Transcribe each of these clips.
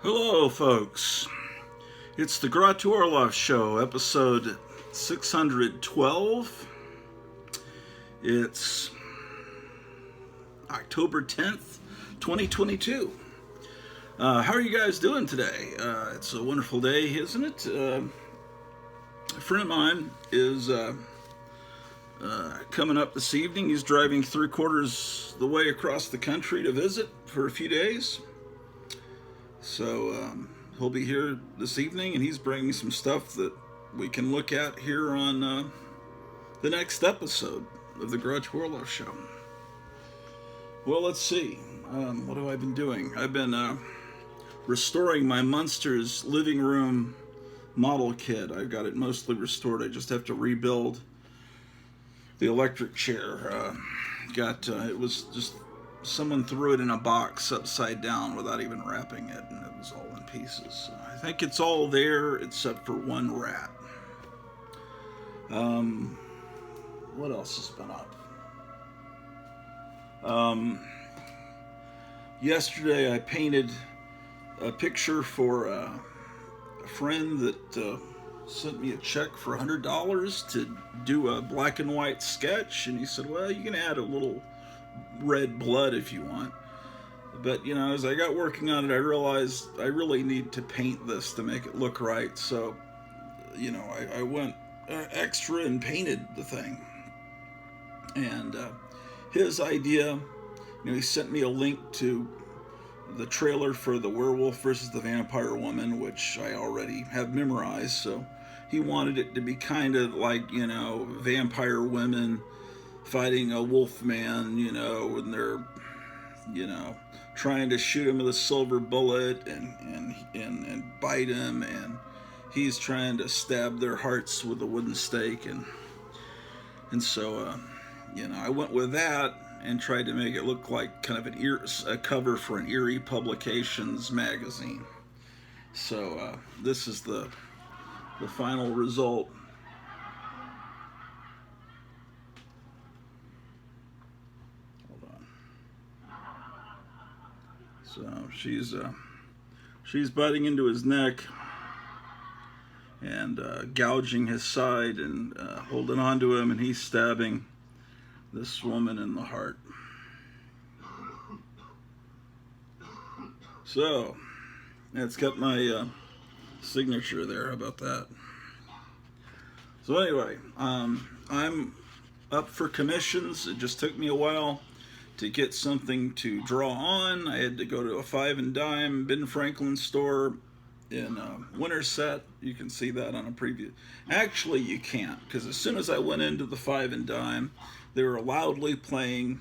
Hello, folks. It's the Gratu Orloff Show, episode 612. It's October 10th, 2022. How are you guys doing today? It's a wonderful day, isn't it? A friend of mine is coming up this evening. He's driving 3/4 the way across the country to visit for a few days. So he'll be here this evening, and he's bringing some stuff that we can look at here on the next episode of the Gratu Orloff Show. Well, let's see. What have I been doing? I've been restoring my Munsters living room model kit. I've got it mostly restored. I just have to rebuild the electric chair. It was just someone threw it in a box upside down without even wrapping it, and it was all in pieces. I think it's all there except for one rat. What else has been up? Yesterday I painted a picture for a friend that sent me a check for $100 to do a black and white sketch, and he said, well, you can add a little red blood if you want. But as I got working on it, I realized I really need to paint this to make it look right. So I went extra and painted the thing. And his idea, he sent me a link to the trailer for The Werewolf versus the Vampire Woman, which I already have memorized. So he wanted it to be kind of like vampire women fighting a wolf man, when they're, trying to shoot him with a silver bullet and bite him, and he's trying to stab their hearts with a wooden stake, and so I went with that and tried to make it look like kind of a cover for an Eerie Publications magazine. So this is the final result. So she's biting into his neck and gouging his side and holding on to him, and he's stabbing this woman in the heart. So it's got my signature there. How about that? So anyway, I'm up for commissions. It just took me a while to get something to draw on. I had to go to a 5 and Dime Ben Franklin store in Winterset. You can see that on a preview. Actually, you can't, because as soon as I went into the 5 and Dime, they were loudly playing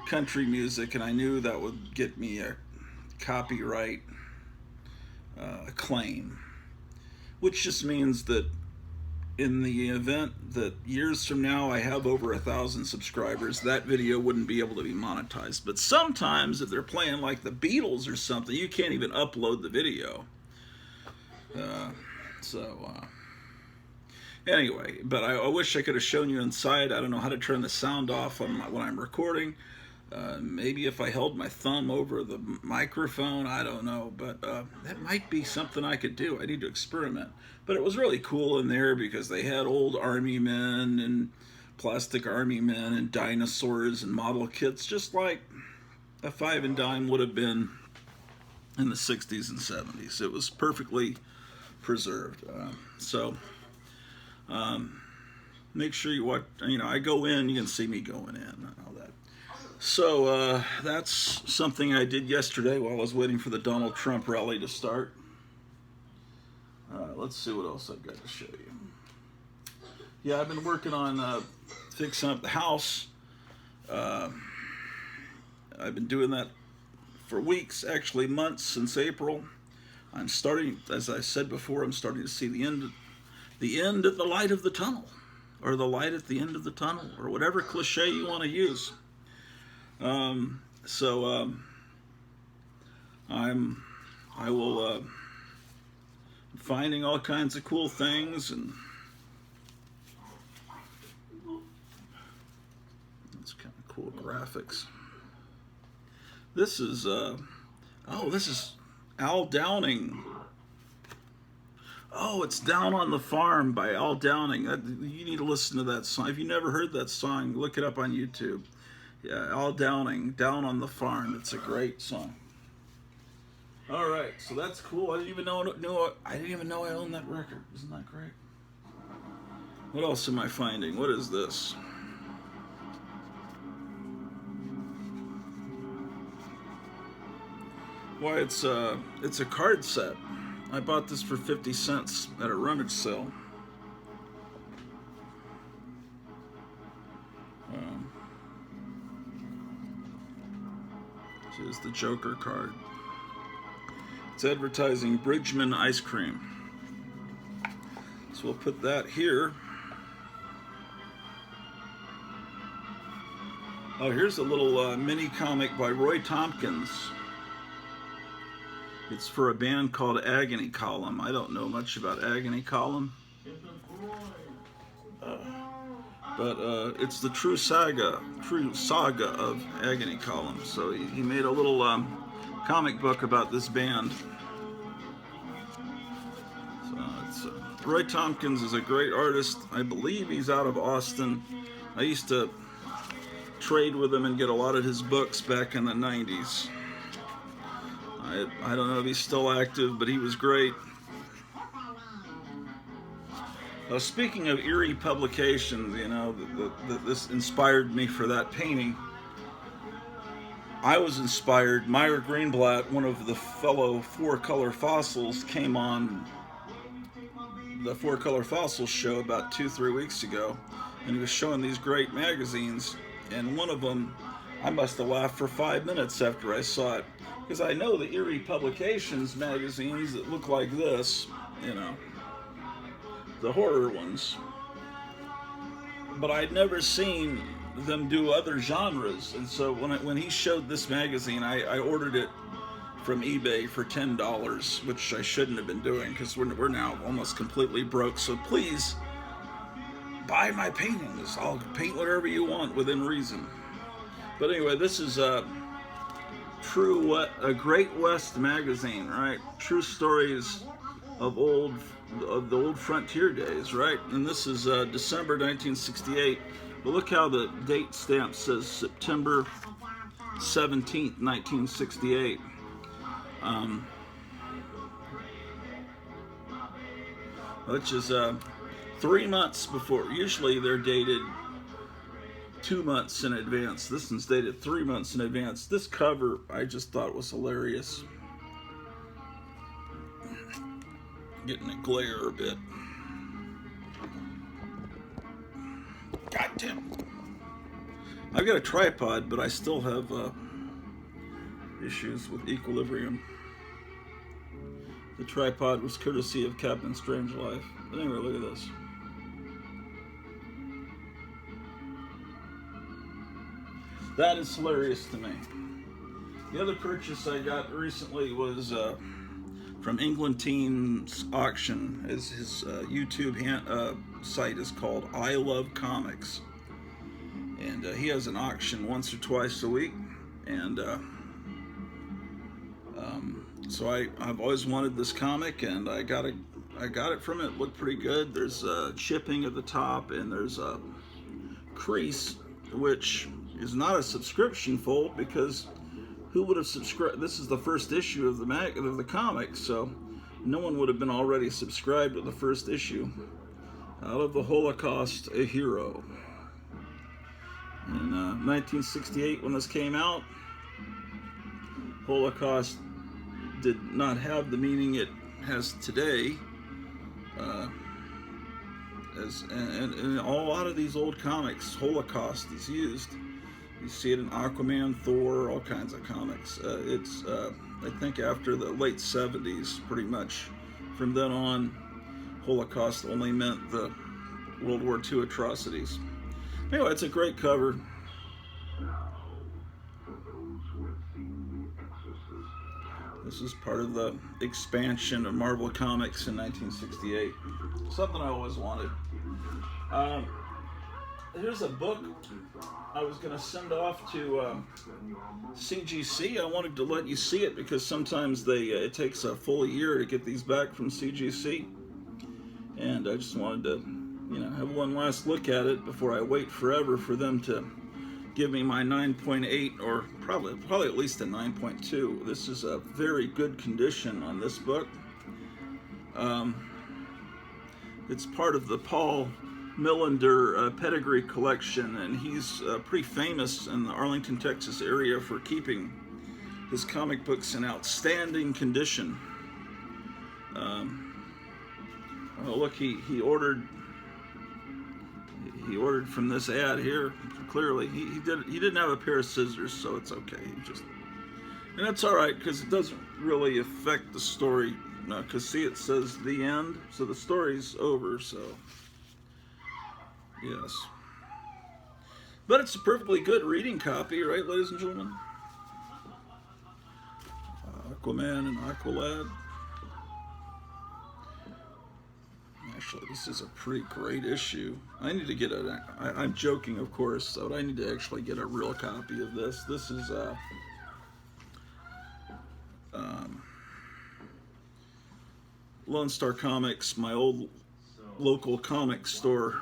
country music, and I knew that would get me a copyright claim, which just means that in the event that years from now I have over 1,000 subscribers, that video wouldn't be able to be monetized. But sometimes if they're playing like the Beatles or something, you can't even upload the video. Anyway, but I wish I could have shown you inside. I don't know how to turn the sound off when I'm recording. Maybe if I held my thumb over the microphone, I don't know, but that might be something I could do. I need to experiment. But it was really cool in there because they had old army men and plastic army men and dinosaurs and model kits, just like a 5 and Dime would have been in the 60s and 70s. It was perfectly preserved. Make sure you watch, I go in, you can see me going in and all that. So that's something I did yesterday while I was waiting for the Donald Trump rally to start. Let's see what else I've got to show you. Yeah, I've been working on fixing up the house. I've been doing that for weeks, actually months, since April. I'm starting, as I said before, I'm starting to see the end at the light of the tunnel, or the light at the end of the tunnel, or whatever cliche you want to use. I will finding all kinds of cool things, and it's kind of cool graphics. This is Al Downing. Oh, it's Down on the Farm by Al Downing. You need to listen to that song. If you never heard that song, look it up on YouTube. Yeah, Al Downing, Down on the Farm. It's a great song. All right, so that's cool. I didn't even know I owned that record. Isn't that great? What else am I finding? What is this? Why, it's a card set. I bought this for 50 cents at a rummage sale. This is the Joker card. It's advertising Bridgman ice cream. So we'll put that here. Oh, here's a little mini comic by Roy Tompkins. It's for a band called Agony Column. I don't know much about Agony Column. But it's the true saga of Agony Column. So he made a little comic book about this band. So Roy Tompkins is a great artist. I believe he's out of Austin. I used to trade with him and get a lot of his books back in the 90s. I don't know if he's still active, but he was great. Speaking of eerie publications, you know, this inspired me for that painting. I was inspired. Meyer Greenblatt, one of the fellow Four Color Fossils, came on the Four Color Fossils show about 2-3 weeks ago, and he was showing these great magazines, and one of them, I must have laughed for 5 minutes after I saw it, because I know the eerie publications magazines that look like this, you know, the horror ones, but I'd never seen them do other genres. And so when he showed this magazine, I ordered it from eBay for $10, which I shouldn't have been doing because we're now almost completely broke. So please buy my paintings. I'll paint whatever you want within reason. But anyway, this is a Great West magazine, right? True stories of the old frontier days, right? And this is December 1968. But look how the date stamp says September 17th, 1968. Which is 3 months before. Usually they're dated 2 months in advance. This one's dated 3 months in advance. This cover I just thought was hilarious. Getting a glare a bit. God damn. I've got a tripod, but I still have issues with equilibrium. The tripod was courtesy of Captain Strangelove. But anyway, look at this. That is hilarious to me. The other purchase I got recently was from England Teen's auction. His YouTube site is called I Love Comics, and he has an auction once or twice a week. And so I've always wanted this comic, and I got it from it. It looked pretty good. There's chipping at the top, and there's a crease, which is not a subscription fold because who would have subscribed? This is the first issue of the comic, so no one would have been already subscribed to the first issue. Out of the Holocaust, a Hero. In 1968, when this came out, Holocaust did not have the meaning it has today. And in a lot of these old comics, Holocaust is used. You see it in Aquaman, Thor, all kinds of comics. It's, I think, after the late 70s, pretty much. From then on, Holocaust only meant the World War II atrocities. Anyway, it's a great cover. This is part of the expansion of Marvel Comics in 1968. Something I always wanted. here's a book I was going to send off to CGC. I wanted to let you see it because sometimes it takes a full year to get these back from CGC. And I just wanted to, have one last look at it before I wait forever for them to give me my 9.8 or probably at least a 9.2. This is a very good condition on this book. It's part of the Paul Millender pedigree collection, and he's pretty famous in the Arlington, Texas area for keeping his comic books in outstanding condition. Oh, look, he ordered from this ad here. Clearly, he didn't have a pair of scissors, so it's okay. And that's all right because it doesn't really affect the story. No, because see, it says the end, so the story's over. So yes, but it's a perfectly good reading copy, right, ladies and gentlemen? Aquaman and Aqualad. Actually, this is a pretty great issue. I need to get I'm joking, of course, but I need to actually get a real copy of this. This is Lone Star Comics, my old local comic store.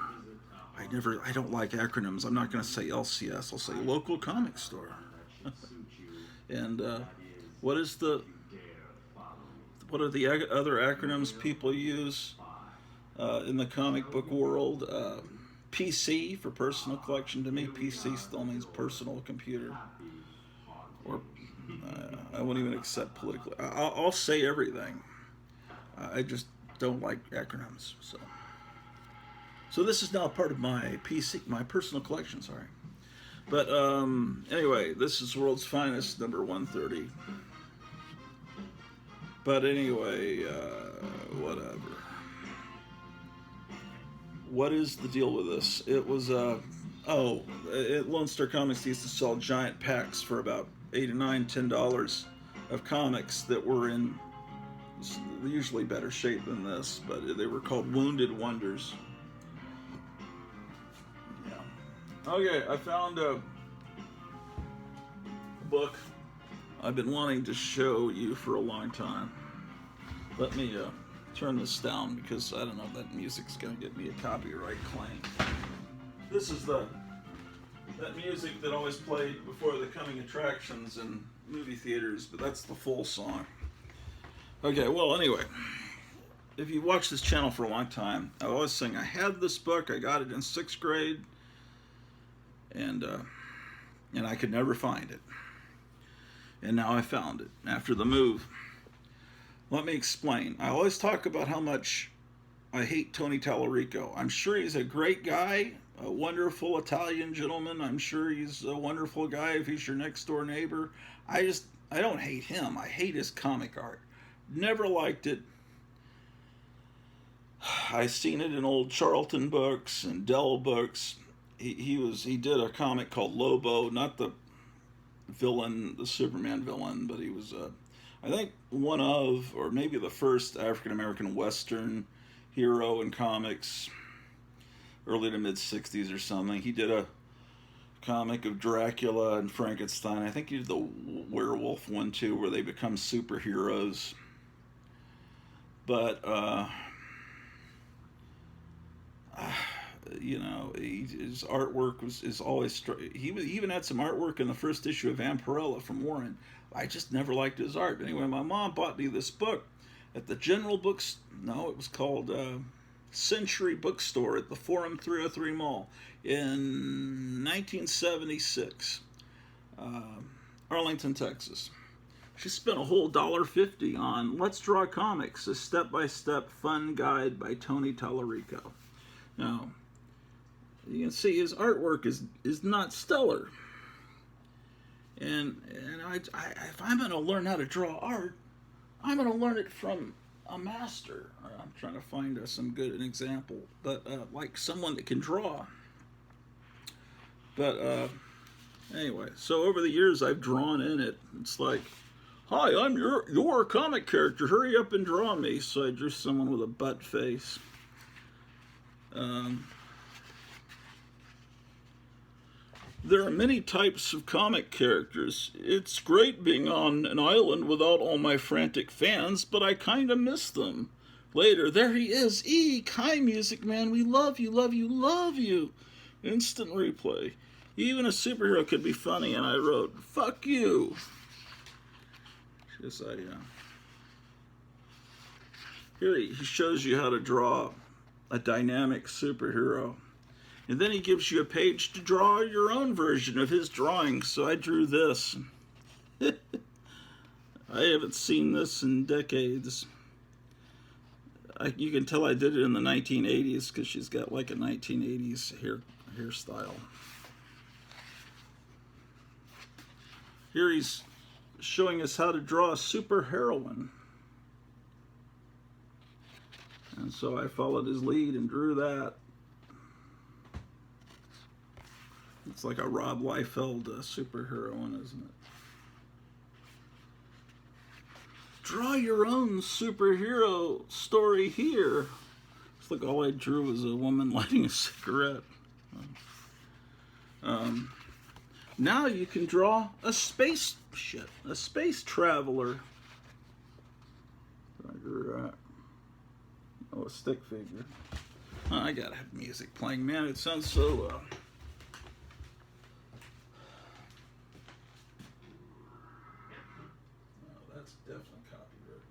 I don't like acronyms. I'm not going to say LCS. I'll say local comic store. And what are the other acronyms people use in the comic book world? PC for personal collection. To me, PC still means personal computer. Or I won't even accept politically. I'll say everything. I just don't like acronyms. So this is now part of my PC, my personal collection. Sorry, but anyway, this is World's Finest, number 130. But anyway, whatever. What is the deal with this? It was at Lone Star Comics, they used to sell giant packs for about $8 to $9, $10 of comics that were in usually better shape than this, but they were called Wounded Wonders. Yeah. Okay, I found a book I've been wanting to show you for a long time. Let me turn this down because I don't know if that music's gonna get me a copyright claim. This is that music that always played before the coming attractions in movie theaters, but that's the full song. Okay, well, anyway, if you watch this channel for a long time, I was saying I had this book. I got it in 6th grade, and I could never find it. And now I found it after the move. Let me explain. I always talk about how much I hate Tony Tallarico. I'm sure he's a great guy, a wonderful Italian gentleman. I'm sure he's a wonderful guy if he's your next door neighbor. I don't hate him. I hate his comic art. Never liked it. I seen it in old Charlton books and Dell books. He did a comic called Lobo, not the villain, the Superman villain, but he was I think one of, or maybe the first African-American Western hero in comics, early to mid-60s or something. He did a comic of Dracula and Frankenstein. I think he did the werewolf one too, where they become superheroes. But his artwork is always. He even had some artwork in the first issue of Vampirella from Warren. I just never liked his art. Anyway, my mom bought me this book at the General Books. No, it was called Century Bookstore at the Forum 303 Mall in 1976, Arlington, Texas. She spent a whole $1.50 on Let's Draw Comics, a step-by-step fun guide by Tony Tallarico. Now, you can see his artwork is not stellar. And if I'm going to learn how to draw art, I'm going to learn it from a master. I'm trying to find an example, but like someone that can draw. But anyway, so over the years I've drawn in it. It's like, hi, I'm your comic character. Hurry up and draw me. So I drew someone with a butt face. There are many types of comic characters. It's great being on an island without all my frantic fans, but I kinda miss them. Later, there he is. Eek! Hi, Music Man. We love you, love you, love you. Instant replay. Even a superhero could be funny, and I wrote, fuck you. Yes, Here he shows you how to draw a dynamic superhero. And then he gives you a page to draw your own version of his drawing. So I drew this. I haven't seen this in decades. You can tell I did it in the 1980s because she's got like a 1980s hairstyle. Here he's showing us how to draw a super heroine. And so I followed his lead and drew that. It's like a Rob Liefeld superheroine, isn't it? Draw your own superhero story here. It's like all I drew was a woman lighting a cigarette. Now you can draw a spaceship, a space traveler. I drew that. Oh, a stick figure. Oh, I gotta have music playing, man. It sounds so. Oh, that's definitely copyrighted.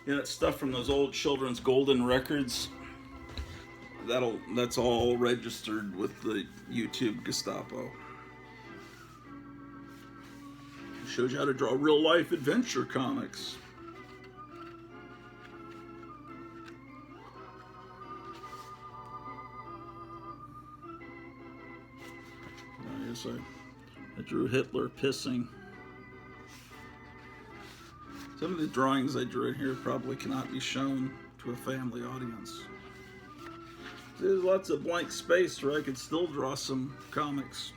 Yeah, that stuff from those old children's golden records. That's all registered with the YouTube Gestapo. Shows you how to draw real life adventure comics. I guess I drew Hitler pissing. Some of the drawings I drew in here probably cannot be shown to a family audience. There's lots of blank space where I could still draw some comics.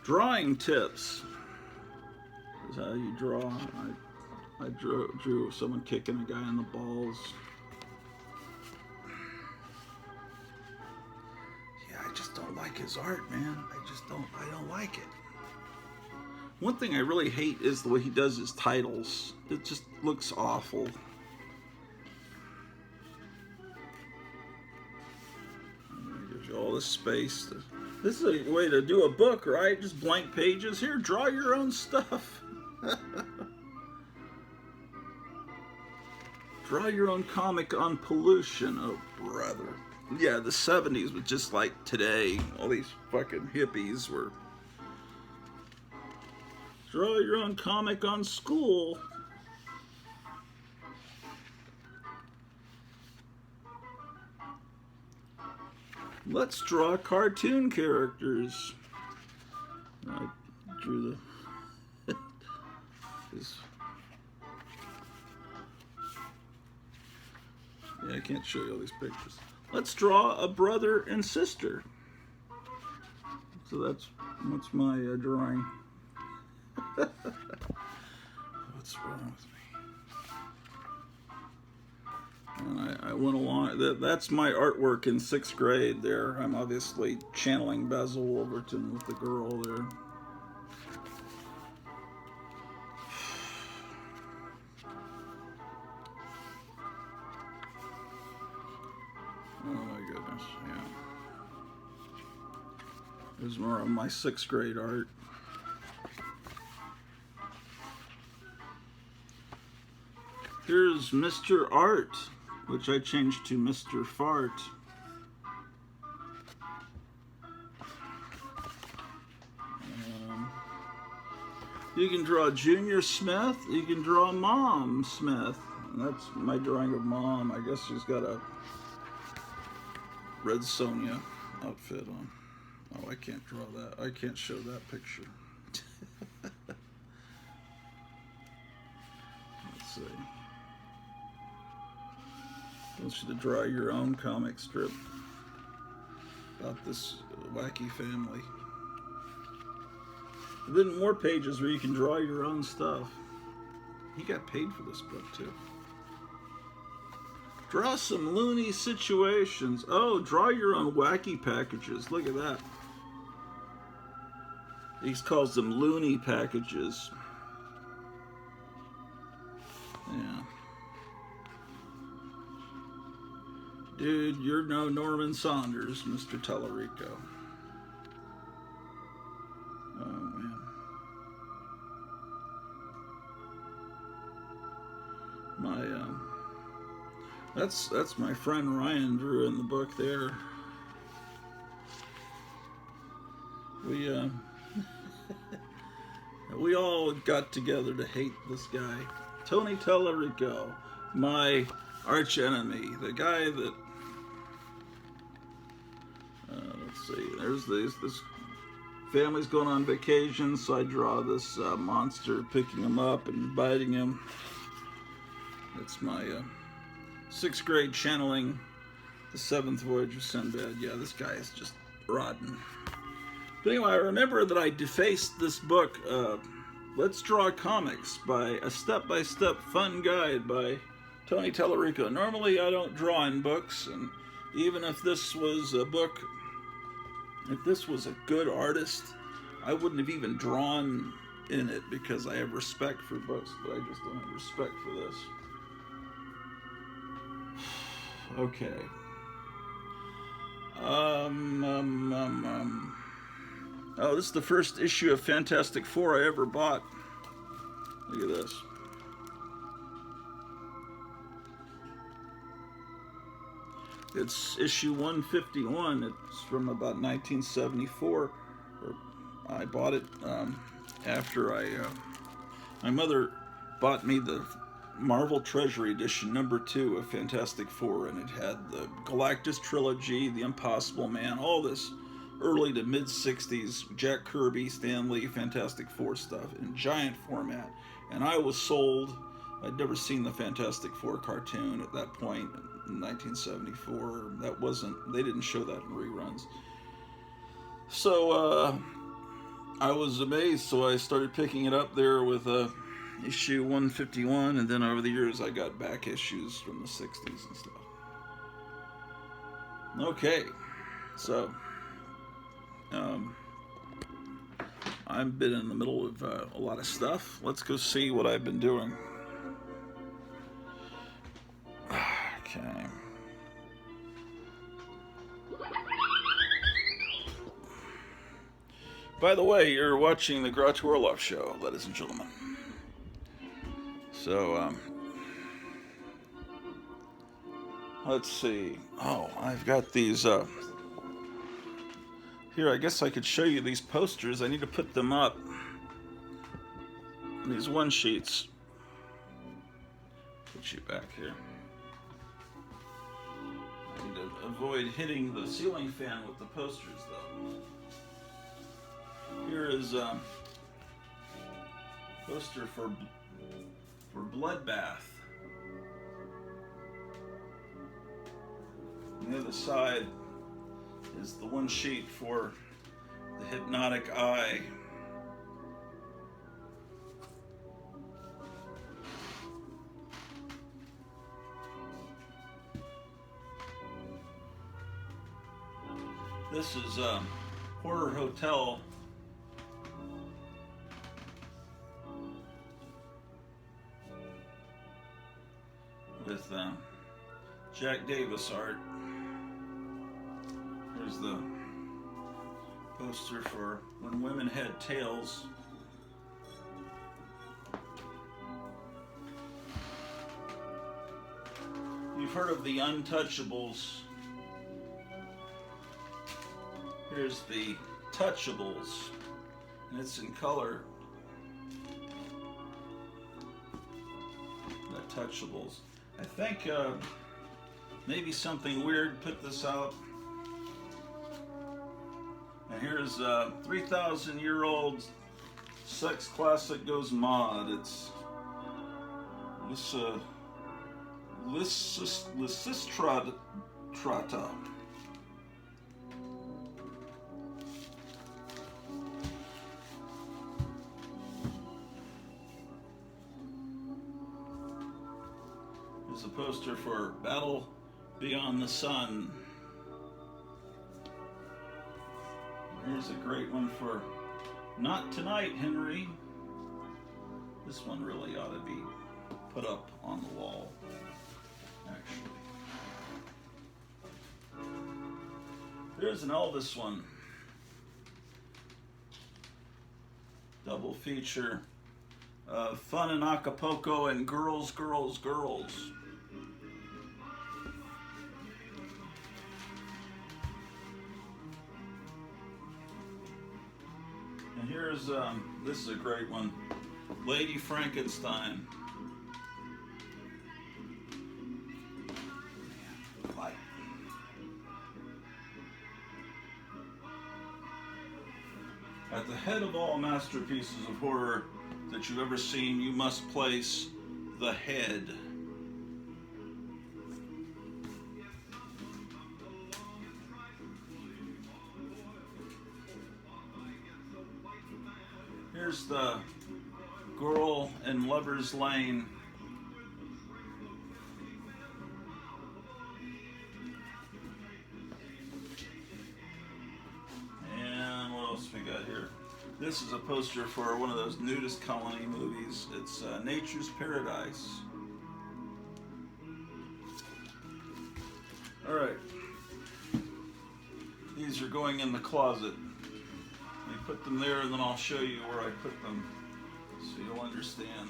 Drawing tips. This is how you draw. I drew someone kicking a guy in the balls. Yeah, I just don't like his art, man. I don't like it. One thing I really hate is the way he does his titles. It just looks awful. Gives you all this space. This is a way to do a book, right? Just blank pages. Here, draw your own stuff. Draw your own comic on pollution. Oh, brother. Yeah, the 70s was just like today. All these fucking hippies were... Draw your own comic on school. Let's draw cartoon characters. I drew the... Yeah, I can't show you all these pictures. Let's draw a brother and sister. So that's my drawing. What's wrong with me? And I went along. That's my artwork in 6th grade there. I'm obviously channeling Basil Wolverton with the girl there. Oh my goodness, yeah. There's more of my 6th grade art. Here's Mr. Art, which I changed to Mr. Fart. You can draw Junior Smith, you can draw Mom Smith. And that's my drawing of Mom. I guess she's got a Red Sonja outfit on. Oh, I can't draw that. I can't show that picture. Let's see. I want you to draw your own comic strip about this wacky family. And then more pages where you can draw your own stuff. He got paid for this book too. Draw some loony situations. Oh, draw your own wacky packages. Look at that. He calls them loony packages. Yeah. Dude, you're no Norman Saunders, Mr. Tellerico. Oh, man. That's my friend Ryan drew in the book there. We all got together to hate this guy. Tony Tellerico, my arch enemy, the guy that let's see, there's this family's going on vacation, so I draw this monster picking him up and biting him. That's my 6th grade channeling the 7th voyage of Sinbad. Yeah, this guy is just rotten. But anyway, I remember that I defaced this book, Let's Draw Comics, by a step-by-step fun guide by Tony Tellerico. Normally I don't draw in books, and even if this was a book, if this was a good artist, I wouldn't have even drawn in it because I have respect for books, but I just don't have respect for this. Okay. Oh, this is the first issue of Fantastic Four I ever bought. Look at this. It's issue 151. It's from about 1974. I bought it after my mother bought me the Marvel Treasury Edition #2 of Fantastic Four, and it had the Galactus trilogy, the Impossible Man, all this early to mid-60s Jack Kirby, Stan Lee, Fantastic Four stuff in giant format. And I was sold. I'd never seen the Fantastic Four cartoon at that point in 1974. They didn't show that in reruns. So I was amazed, so I started picking it up there with issue 151, and then over the years I got back issues from the 60s and stuff. Okay, so I've been in the middle of a lot of stuff. Let's go see what I've been doing. Okay. By the way, you're watching the Groucho Orloff Show, ladies and gentlemen. So, let's see. Oh, I've got these, here, I guess I could show you these posters. I need to put them up. These one-sheets. Put you back here. I need to avoid hitting the ceiling fan with the posters, though. Here is a poster for Bloodbath. On the other side is the one sheet for the Hypnotic Eye. This is Horror Hotel. With Jack Davis art. Here's the poster for When Women Had Tails. You've heard of the Untouchables. Here's the Touchables, and it's in color. The Touchables. I think maybe something weird put this out. And here's 3,000-year-old sex classic goes mod. It's Lysistrata. There's It's a poster for Battle Beyond the Sun. Here's a great one for Not Tonight, Henry. This one really ought to be put up on the wall, actually. Here's an Elvis one. Double feature of Fun in Acapulco and Girls, Girls, Girls. And here's, this is a great one, Lady Frankenstein. Light. At the head of all masterpieces of horror that you've ever seen, you must place the head. Here's the girl in Lover's Lane. And what else we got here? This is a poster for one of those nudist colony movies. It's Nature's Paradise. All right. These are going in the closet. Let me put them there, and then I'll show you where I put them, so you'll understand.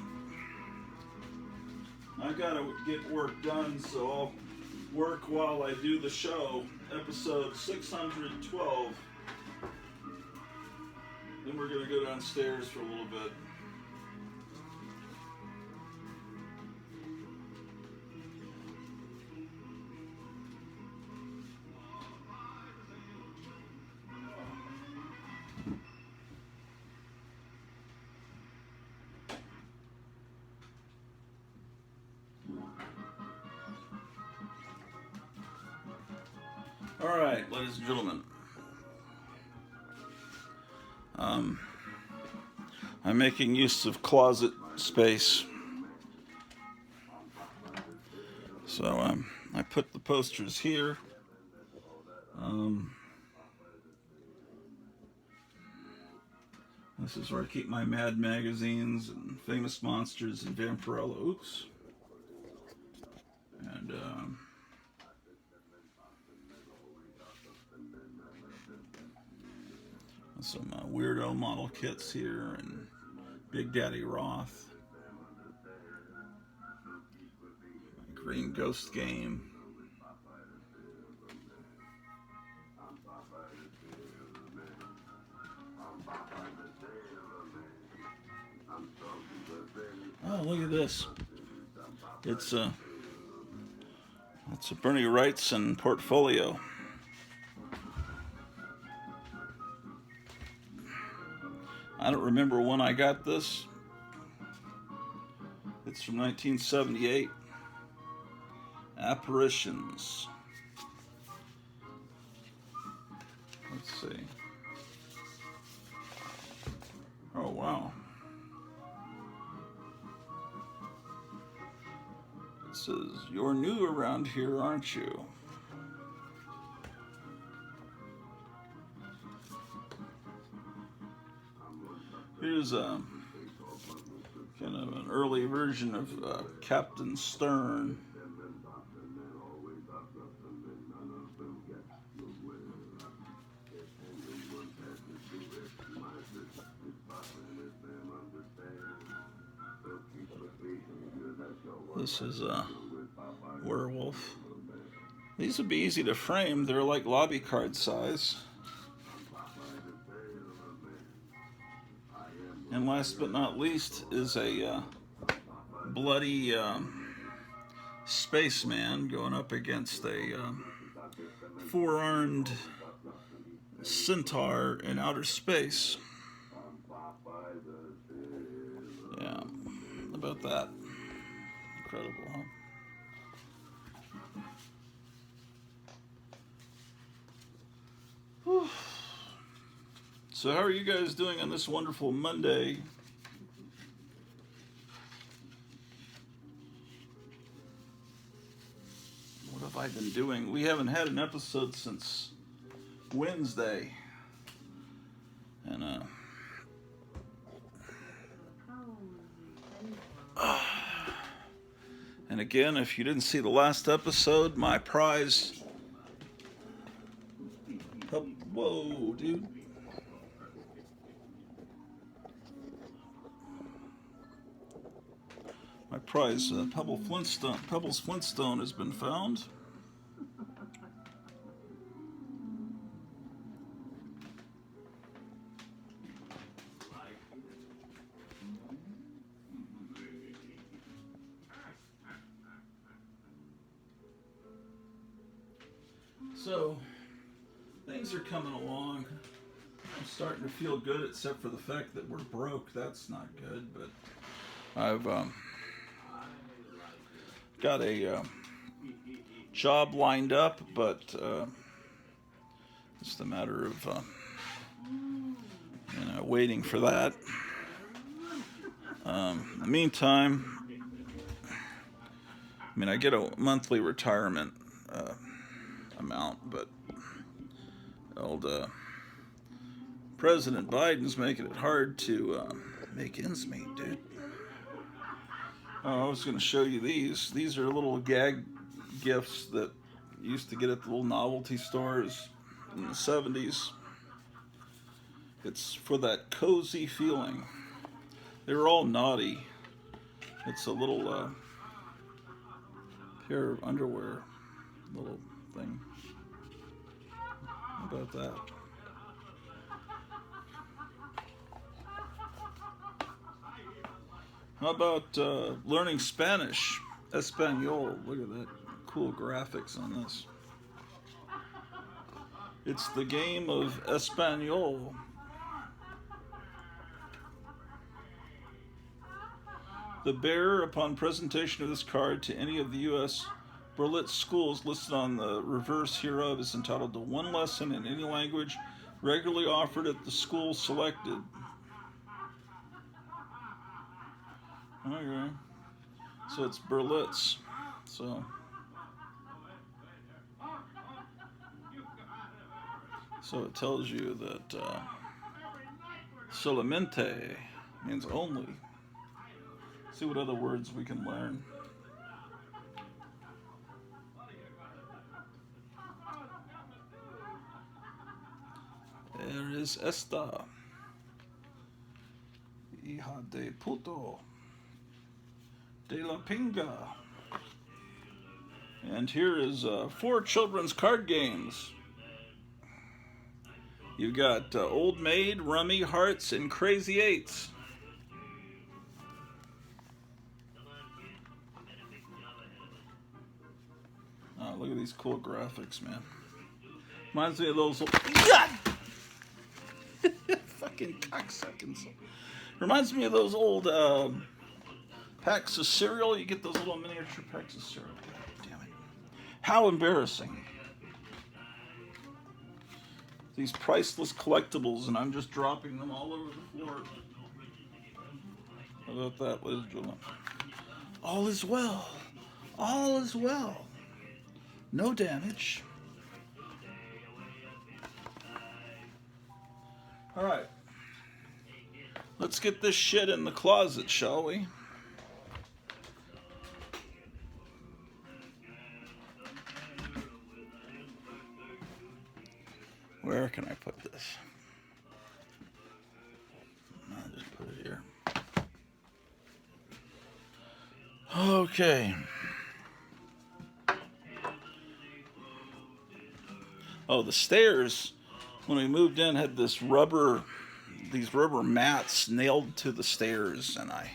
I gotta get work done, so I'll work while I do the show. Episode 612. Then we're gonna go downstairs for a little bit. All right, ladies and gentlemen. I'm making use of closet space. So I put the posters here. This is where I keep my Mad magazines and Famous Monsters and Vampirella. Oops. And some weirdo model kits here and Big Daddy Roth. Green Ghost Game. Oh, look at this. It's a Bernie Wrightson portfolio. I don't remember when I got this. It's from 1978. Apparitions. Let's see. Oh, wow. It says, "You're new around here, aren't you?" Here's a kind of an early version of Captain Stern. This is a werewolf. These would be easy to frame. They're like lobby card size. And last but not least is a bloody spaceman going up against a four-armed centaur in outer space. Yeah, how about that? Incredible, huh? Whew. So how are you guys doing on this wonderful Monday? I been doing? We haven't had an episode since Wednesday. And and again, if you didn't see the last episode, my prize. Oh, whoa, dude. My prize, Pebbles Flintstone has been found. So, things are coming along. I'm starting to feel good, except for the fact that we're broke. That's not good, but I've got a job lined up, but it's a matter of waiting for that. In the meantime, I mean, I get a monthly retirement amount, but old President Biden's making it hard to make ends meet, dude. Oh, I was going to show you these. These are little gag gifts that you used to get at the little novelty stores in the 70s. It's for that cozy feeling. They were all naughty. It's a little pair of underwear, little thing. How about that? How about learning Spanish? Espanol. Look at that cool graphics on this. It's the game of Espanol. The bearer, upon presentation of this card to any of the U.S. Berlitz schools listed on the reverse hereof, is entitled to one lesson in any language regularly offered at the school selected. Okay. So it's Berlitz. So it tells you that solamente means only. See what other words we can learn. There is esta. Hija de puto. De la pinga. And here is 4 children's card games. You've got Old Maid, Rummy, Hearts, and Crazy Eights. Oh, look at these cool graphics, man. Reminds me of those old... God! Fucking cocksuckins. Reminds me of those old packs of cereal. You get those little miniature packs of cereal. God damn it. How embarrassing. These priceless collectibles, and I'm just dropping them all over the floor. How about that, ladies and gentlemen? All is well. All is well. No damage. All right. Let's get this shit in the closet, shall we? Where can I put this? I'll just put it here. Okay. Oh, the stairs, when we moved in, had these rubber mats nailed to the stairs, and I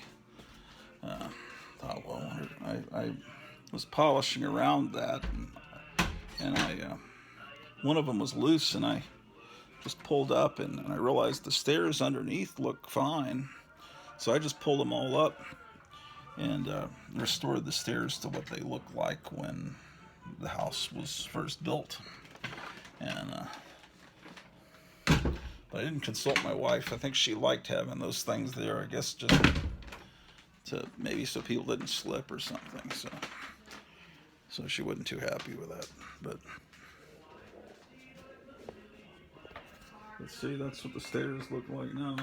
thought, well, I was polishing around that, and one of them was loose, and I just pulled up, and I realized the stairs underneath look fine, so I just pulled them all up and restored the stairs to what they looked like when the house was first built. And but I didn't consult my wife. I think she liked having those things there, I guess, just to maybe so people didn't slip or something. So So she wasn't too happy with that. But let's see, that's what the stairs look like now.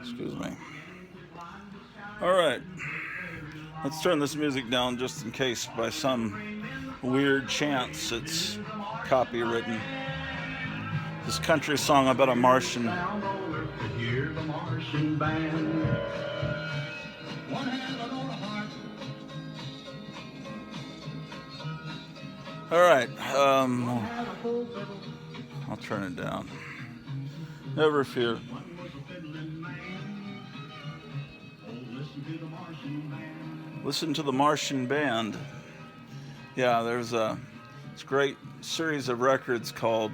Excuse me. All right, let's turn this music down just in case by some weird chance it's copywritten. This country song about a Martian. All right, I'll turn it down. Never fear. Listen to the Martian Band. Yeah, there's this great series of records called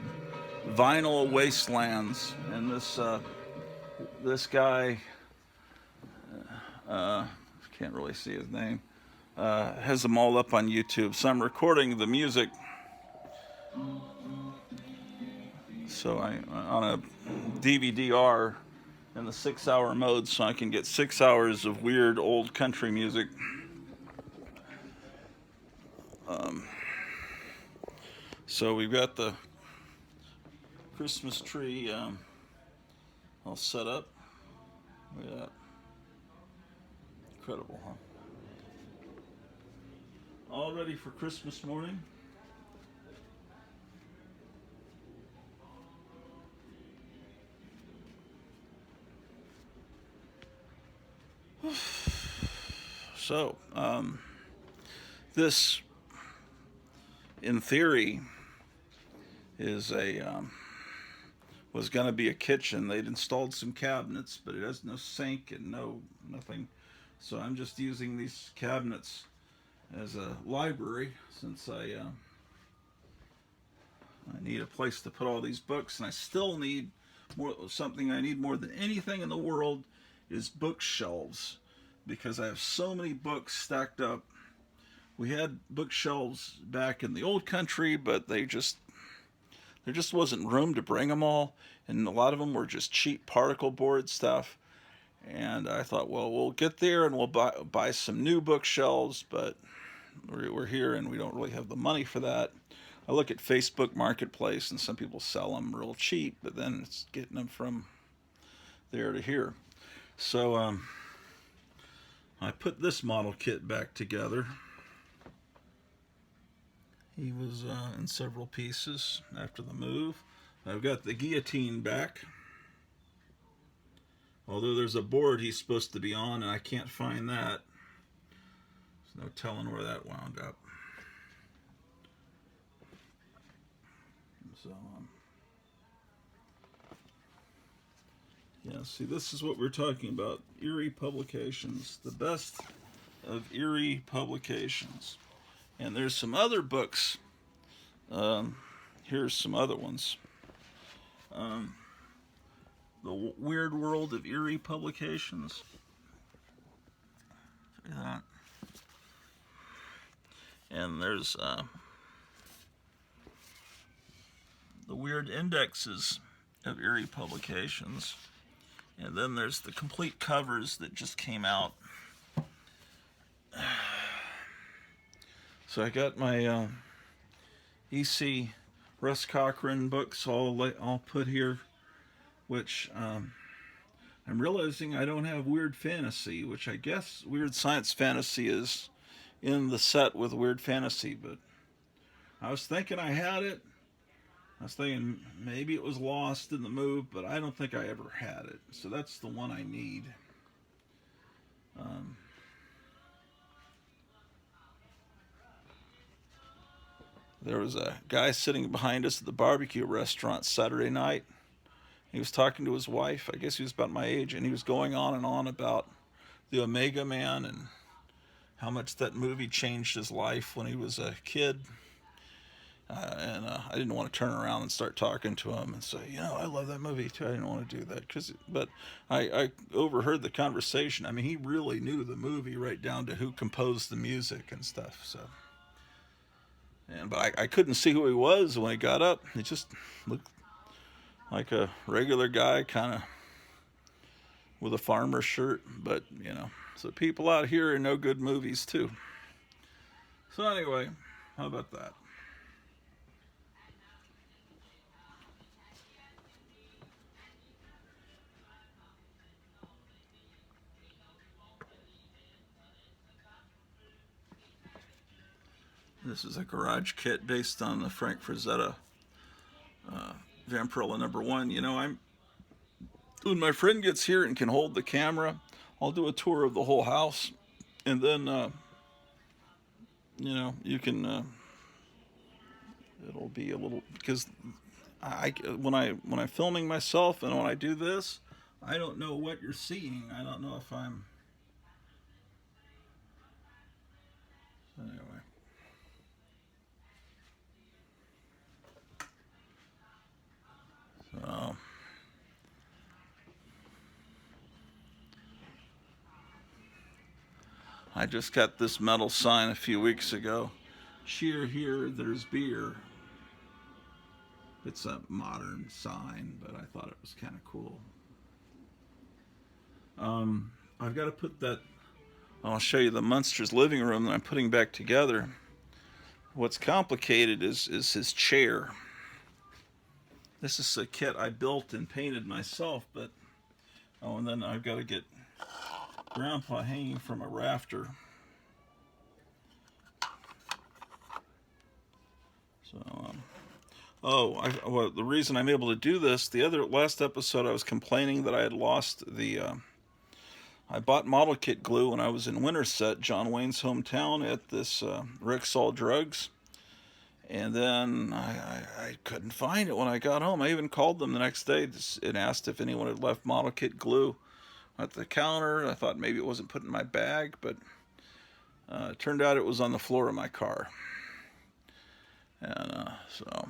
Vinyl Wastelands, and this guy, can't really see his name, has them all up on YouTube. So I'm recording the music. So I on a DVD-R in the 6-hour mode, so I can get 6 hours of weird old country music. So we've got the Christmas tree all set up. Look at that. Incredible, huh? All ready for Christmas morning. So, this, in theory, is was going to be a kitchen. They'd installed some cabinets, but it has no sink and nothing. So I'm just using these cabinets as a library, since I need a place to put all these books, and I still need something I need more than anything in the world is bookshelves, because I have so many books stacked up. We had bookshelves back in the old country, but there just wasn't room to bring them all, and a lot of them were just cheap particle board stuff. And I thought, well, we'll get there and we'll buy some new bookshelves, but we're here and we don't really have the money for that. I look at Facebook Marketplace, and some people sell them real cheap, but then it's getting them from there to here. So I put this model kit back together. He was in several pieces after the move. I've got the guillotine back, although there's a board he's supposed to be on, and I can't find that. There's no telling where that wound up. So, yeah, see, this is what we're talking about. Eerie Publications, the best of Eerie Publications. And there's some other books. Here's some other ones. The Weird World of Eerie Publications. See that? And there's the Weird Indexes of Eerie Publications. And then there's the complete covers that just came out. So I got my E.C. Russ Cochran books all put here, which I'm realizing I don't have Weird Fantasy, which I guess Weird Science Fantasy is in the set with Weird Fantasy, but I was thinking I had it. I was thinking maybe it was lost in the move, but I don't think I ever had it. So that's the one I need. There was a guy sitting behind us at the barbecue restaurant Saturday night. He was talking to his wife. I guess he was about my age, and he was going on and on about the Omega Man and how much that movie changed his life when he was a kid. And I didn't want to turn around and start talking to him and say, I love that movie too. I didn't want to do that but I overheard the conversation. I mean, he really knew the movie right down to who composed the music and stuff. So, but I couldn't see who he was when he got up. He just looked like a regular guy, kind of with a farmer shirt. But so people out here know good movies too. So anyway, how about that? This is a garage kit based on the Frank Frazetta Vampirella #1. When my friend gets here and can hold the camera, I'll do a tour of the whole house, and then you can. It'll be a little because when I'm filming myself and when I do this, I don't know what you're seeing. I don't know if I'm. Anyway. So. I just got this metal sign a few weeks ago. Cheer here, there's beer. It's a modern sign, but I thought it was kind of cool. I've got to put that. I'll show you the Munsters living room that I'm putting back together. What's complicated is his chair. This is a kit I built and painted myself, but and then I've got to get Grandpa hanging from a rafter. So, the reason I'm able to do this, last episode I was complaining that I had lost I bought model kit glue when I was in Winterset, John Wayne's hometown, at this Rexall Drugs. And then I couldn't find it when I got home. I even called them the next day and asked if anyone had left model kit glue at the counter. I thought maybe it wasn't put in my bag, but it turned out it was on the floor of my car. And so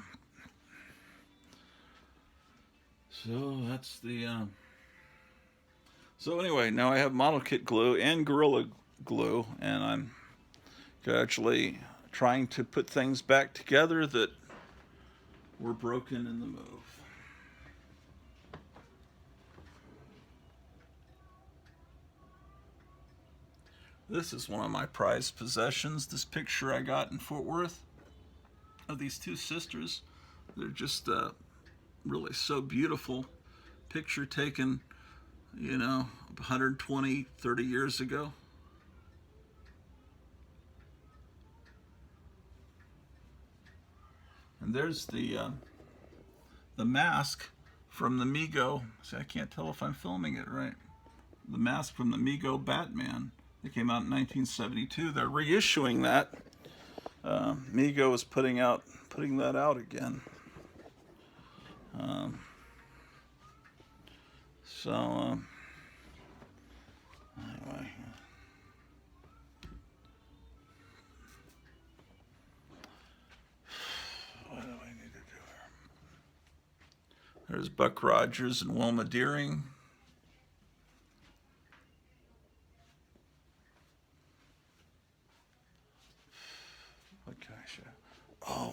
that's the. So anyway, now I have model kit glue and Gorilla Glue, and I'm gradually trying to put things back together that were broken in the move. This is one of my prized possessions. This picture I got in Fort Worth of these two sisters. They're just really so beautiful. Picture taken, 120, 30 years ago. And there's the mask from the Mego. See, I can't tell if I'm filming it right. The mask from the Mego Batman. It came out in 1972. They're reissuing that. Mego is putting that out again. Anyway. What do I need to do here? There's Buck Rogers and Wilma Deering.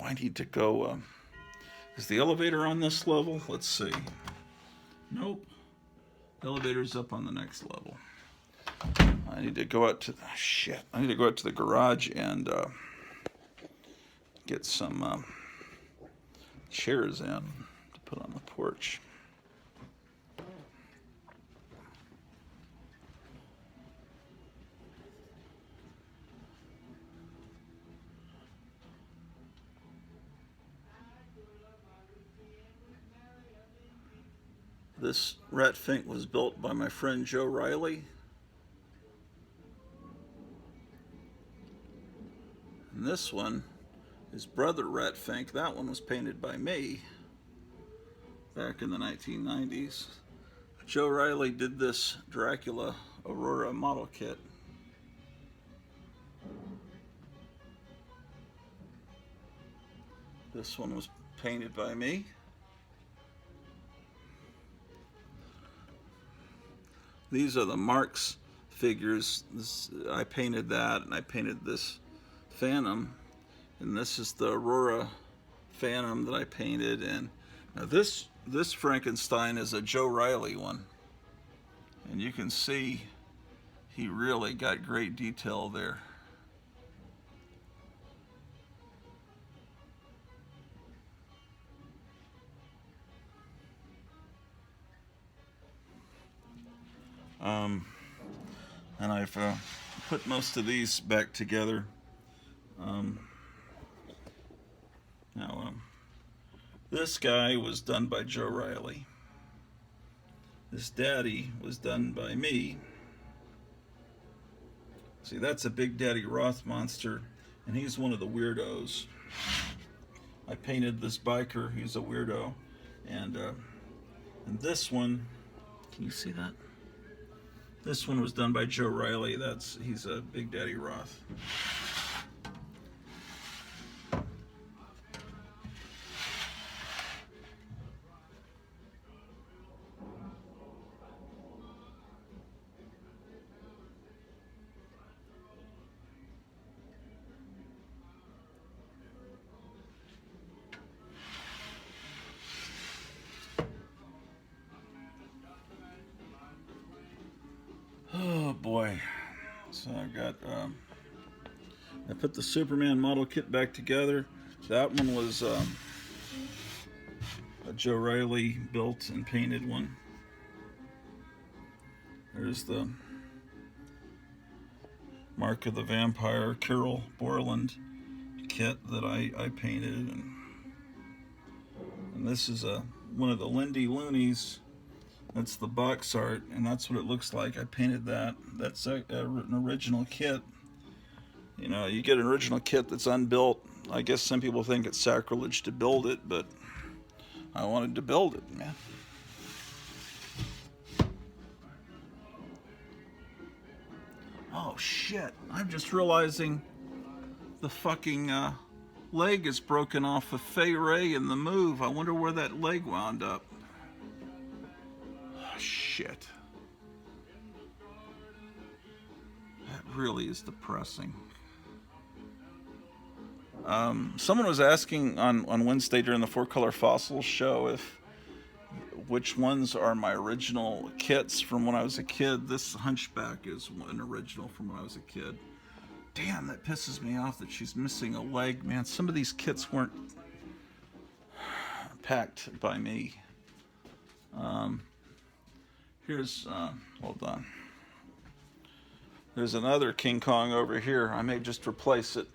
I need to go. Is the elevator on this level? Let's see. Nope. The elevator's up on the next level. I need to go out to I need to go out to the garage and get some chairs in to put on the porch. This rat fink was built by my friend Joe Riley. And this one is Brother Rat Fink. That one was painted by me back in the 1990s. Joe Riley did this Dracula Aurora model kit. This one was painted by me. These are the Marx figures. I painted that, and I painted this Phantom, and this is the Aurora Phantom that I painted. And now this Frankenstein is a Joe Riley one, and you can see he really got great detail there. And I've put most of these back together. Now, this guy was done by Joe Riley. This daddy was done by me. See, that's a Big Daddy Roth monster, and he's one of the weirdos. I painted this biker, he's a weirdo. And this one, can you see that? This one was done by Joe Riley. He's a Big Daddy Roth. Oh boy. So I've got, I put the Superman model kit back together. That one was a Joe Riley built and painted one. There's the Mark of the Vampire Carol Borland kit that I painted. And this is one of the Lindy Loonies. That's the box art, and that's what it looks like. I painted that. That's an original kit. You know, you get an original kit that's unbuilt. I guess some people think it's sacrilege to build it, but I wanted to build it, man. Oh shit, I'm just realizing the fucking leg is broken off of Fay Ray in the move. I wonder where that leg wound up. Shit. That really is depressing. Someone was asking on Wednesday during the 4-Color Fossils show which ones are my original kits from when I was a kid. This Hunchback is an original from when I was a kid. Damn, that pisses me off that she's missing a leg, man. Some of these kits weren't packed by me. Here's, hold on. There's another King Kong over here. I may just replace it.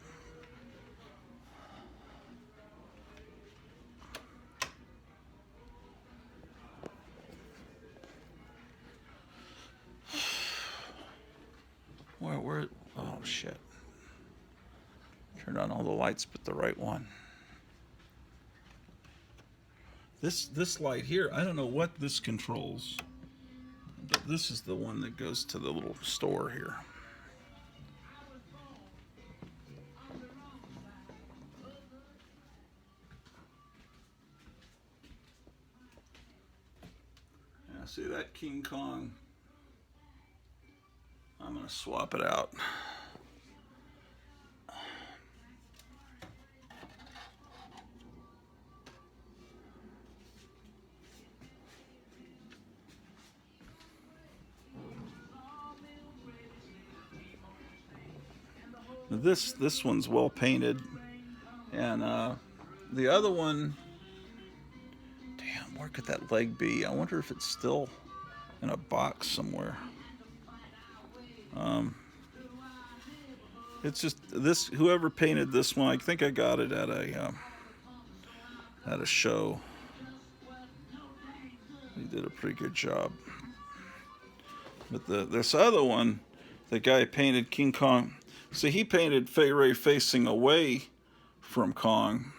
Where, oh shit. Turned on all the lights but the right one. This light here, I don't know what this controls. But this is the one that goes to the little store here. Yeah, see that King Kong? I'm going to swap it out. This one's well painted, and the other one, damn, where could that leg be? I wonder if it's still in a box somewhere. It's just this. Whoever painted this one, I think I got it at a show. He did a pretty good job. But this other one, the guy painted King Kong. See, he painted Fay Ray facing away from Kong.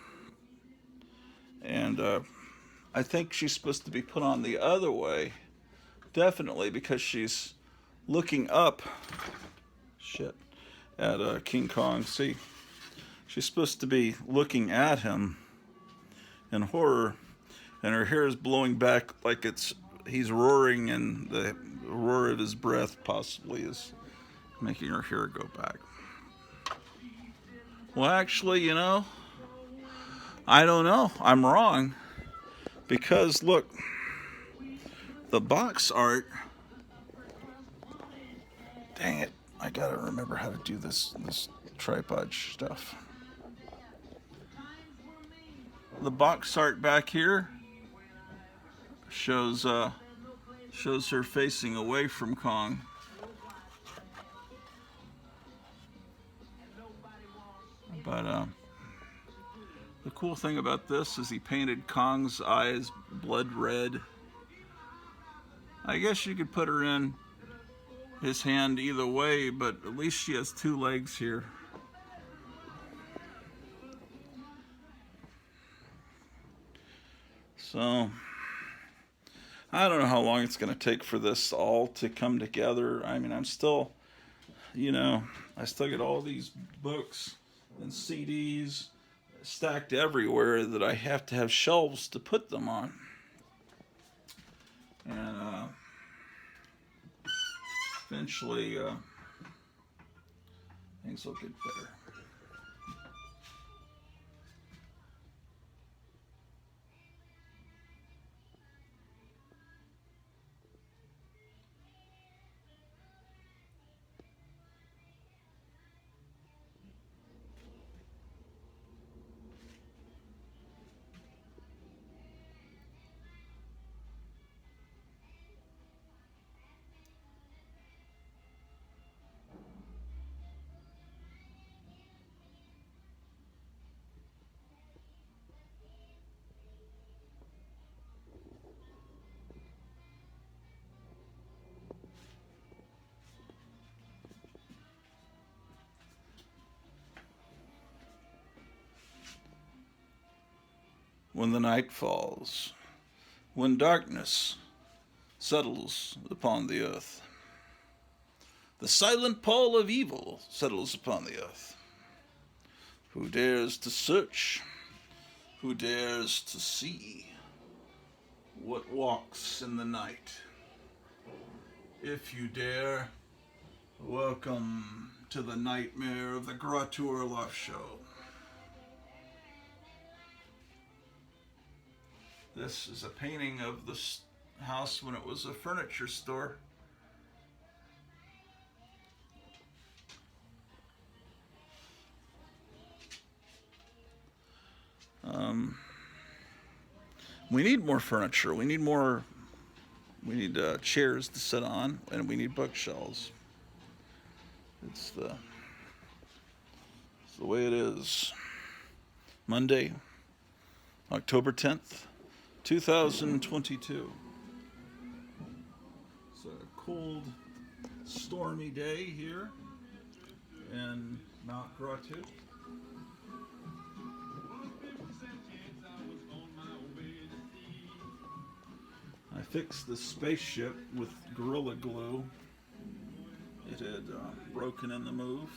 And I think she's supposed to be put on the other way. Definitely, because she's looking up. Shit. At King Kong. See, she's supposed to be looking at him. in horror, and her hair is blowing back like he's roaring, and the roar of his breath possibly is making her hair go back. Well, actually, I don't know. I'm wrong. Because, look, the box art... Dang it. I gotta remember how to do this tripod stuff. The box art back here shows her facing away from Kong. But the cool thing about this is he painted Kong's eyes blood red. I guess you could put her in his hand either way, but at least she has two legs here. So, I don't know how long it's going to take for this all to come together. I mean, I'm still, I still get all these books and CDs stacked everywhere that I have to have shelves to put them on. And eventually things will get better. When the night falls, when darkness settles upon the earth, the silent pall of evil settles upon the earth. Who dares to search? Who dares to see what walks in the night? If you dare, welcome to the nightmare of the Grotto Orloff Show. This is a painting of the house when it was a furniture store. We need more furniture. We need chairs to sit on, and we need bookshelves. It's the way it is. Monday, October 10th, 2022. It's a cold, stormy day here in Mount Grotto. I fixed the spaceship with Gorilla Glue. It had broken in the move.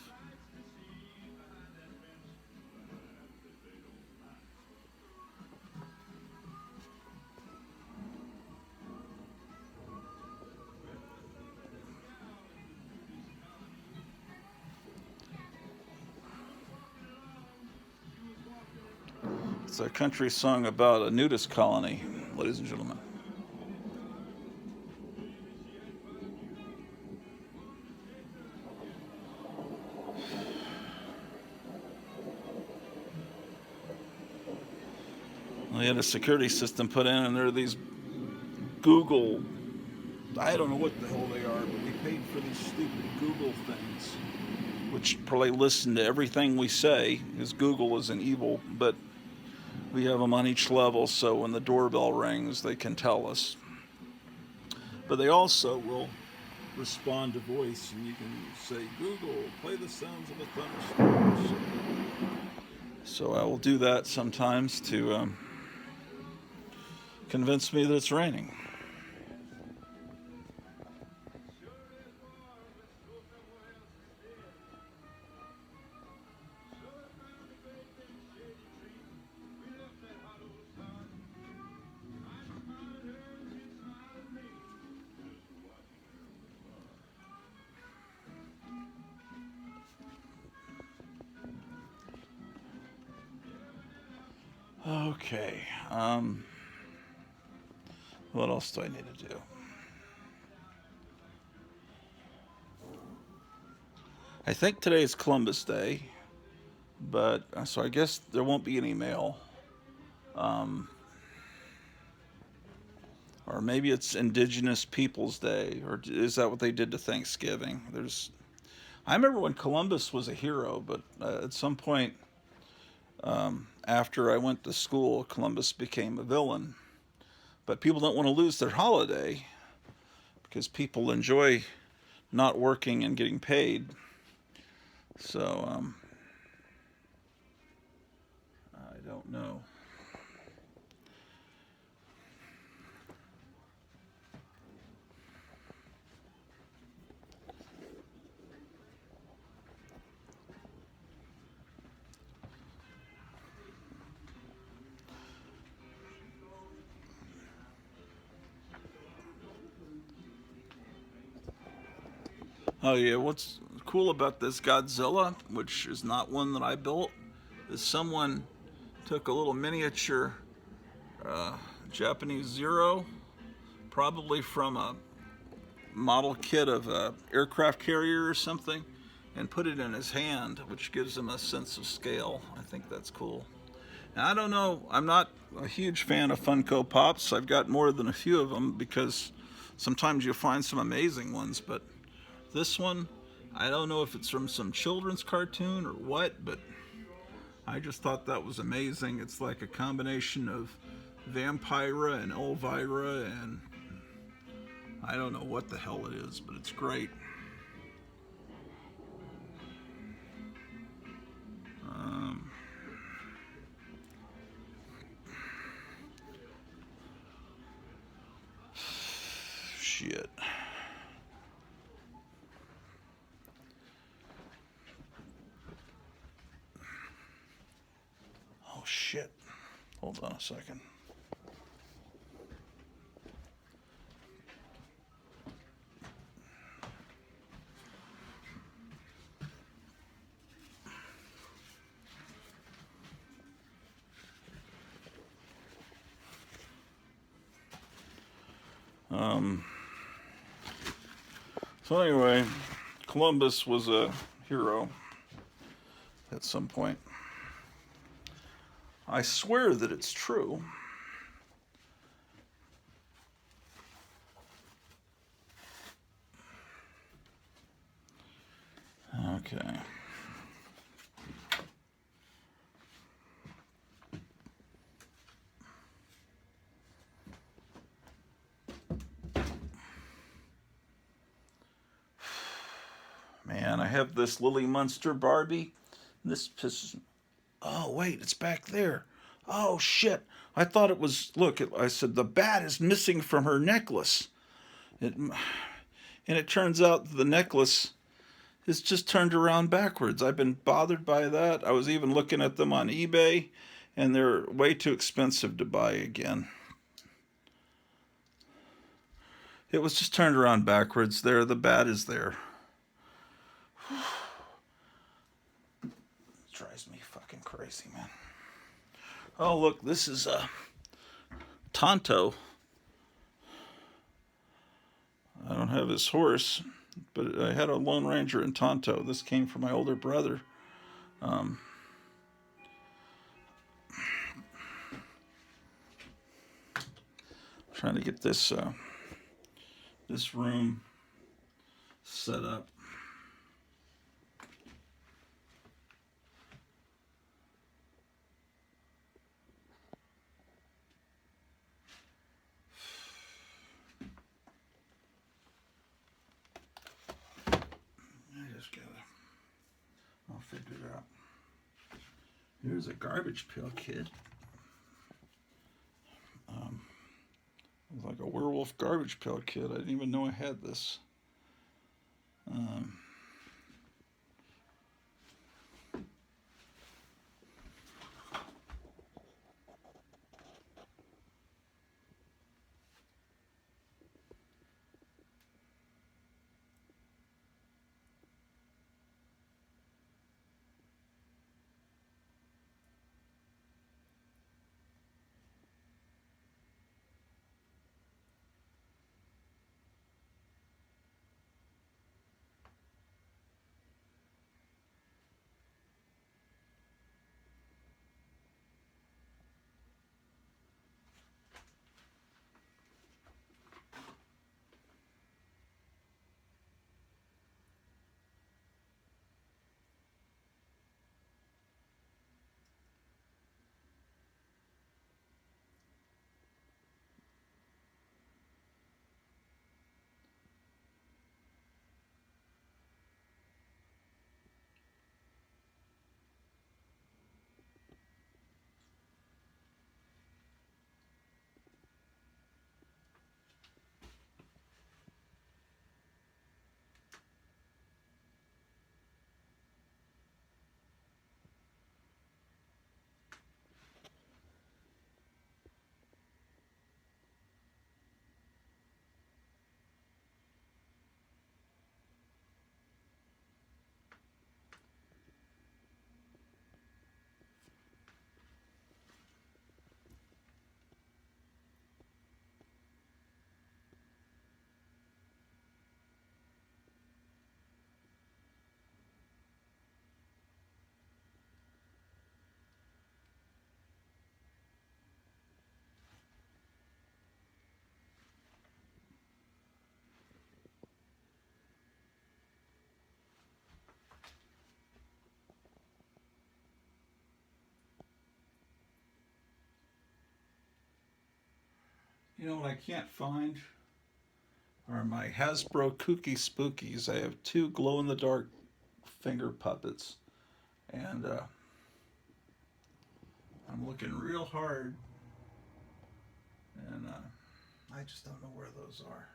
It's a country song about a nudist colony, ladies and gentlemen. They had a security system put in, and there are these Google, I don't know what the hell they are, but we paid for these stupid Google things, which probably listen to everything we say, because Google is an evil, but we have them on each level, so when the doorbell rings, they can tell us. But they also will respond to voice, and you can say, Google, play the sounds of a thunderstorm. So I will do that sometimes to convince me that it's raining. Okay. What else do I need to do? I think today is Columbus Day, but so I guess there won't be any mail. Or maybe it's Indigenous Peoples Day, or is that what they did to Thanksgiving? I remember when Columbus was a hero, but at some point after I went to school, Columbus became a villain. But people don't want to lose their holiday because people enjoy not working and getting paid. So I don't know. Oh yeah, what's cool about this Godzilla, which is not one that I built, is someone took a little miniature Japanese Zero, probably from a model kit of a aircraft carrier or something, and put it in his hand, which gives him a sense of scale. I think that's cool. And I don't know, I'm not a huge fan of Funko Pops. I've got more than a few of them because sometimes you'll find some amazing ones, but this one, I don't know if it's from some children's cartoon or what, but I just thought that was amazing. It's like a combination of Vampira and Elvira, and I don't know what the hell it is, but it's great. Um, shit. Oh shit. Hold on a second. So anyway, Columbus was a hero at some point. I swear that it's true. Okay. Man, I have this Lily Munster Barbie. This pisses. Oh, wait, it's back there. Oh, shit. I thought it was. Look, I said the bat is missing from her necklace. And it turns out the necklace is just turned around backwards. I've been bothered by that. I was even looking at them on eBay, and they're way too expensive to buy again. It was just turned around backwards. There, the bat is there. It drives me fucking crazy, man. Oh, look, this is Tonto. I don't have his horse, but I had a Lone Ranger and Tonto. This came from my older brother. Trying to get this this room set up. I'll figure it out. Here's a garbage pail kid. It's like a werewolf garbage pail kid. I didn't even know I had this. You know what I can't find are my Hasbro Kooky Spookies. I have two glow-in-the-dark finger puppets, and I'm looking real hard, and I just don't know where those are.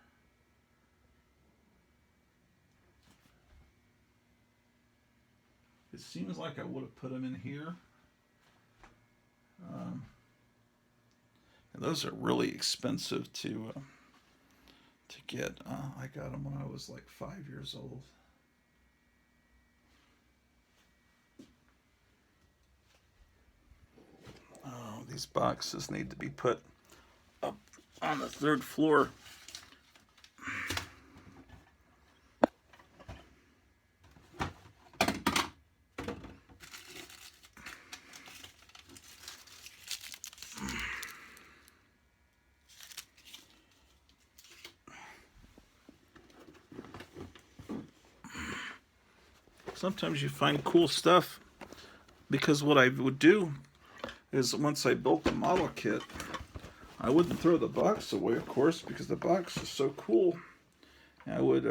It seems like I would have put them in here. And those are really expensive to get. I got them when I was like 5 years old. Oh, these boxes need to be put up on the third floor. Sometimes you find cool stuff, because what I would do is once I built the model kit, I wouldn't throw the box away, of course, because the box is so cool. I would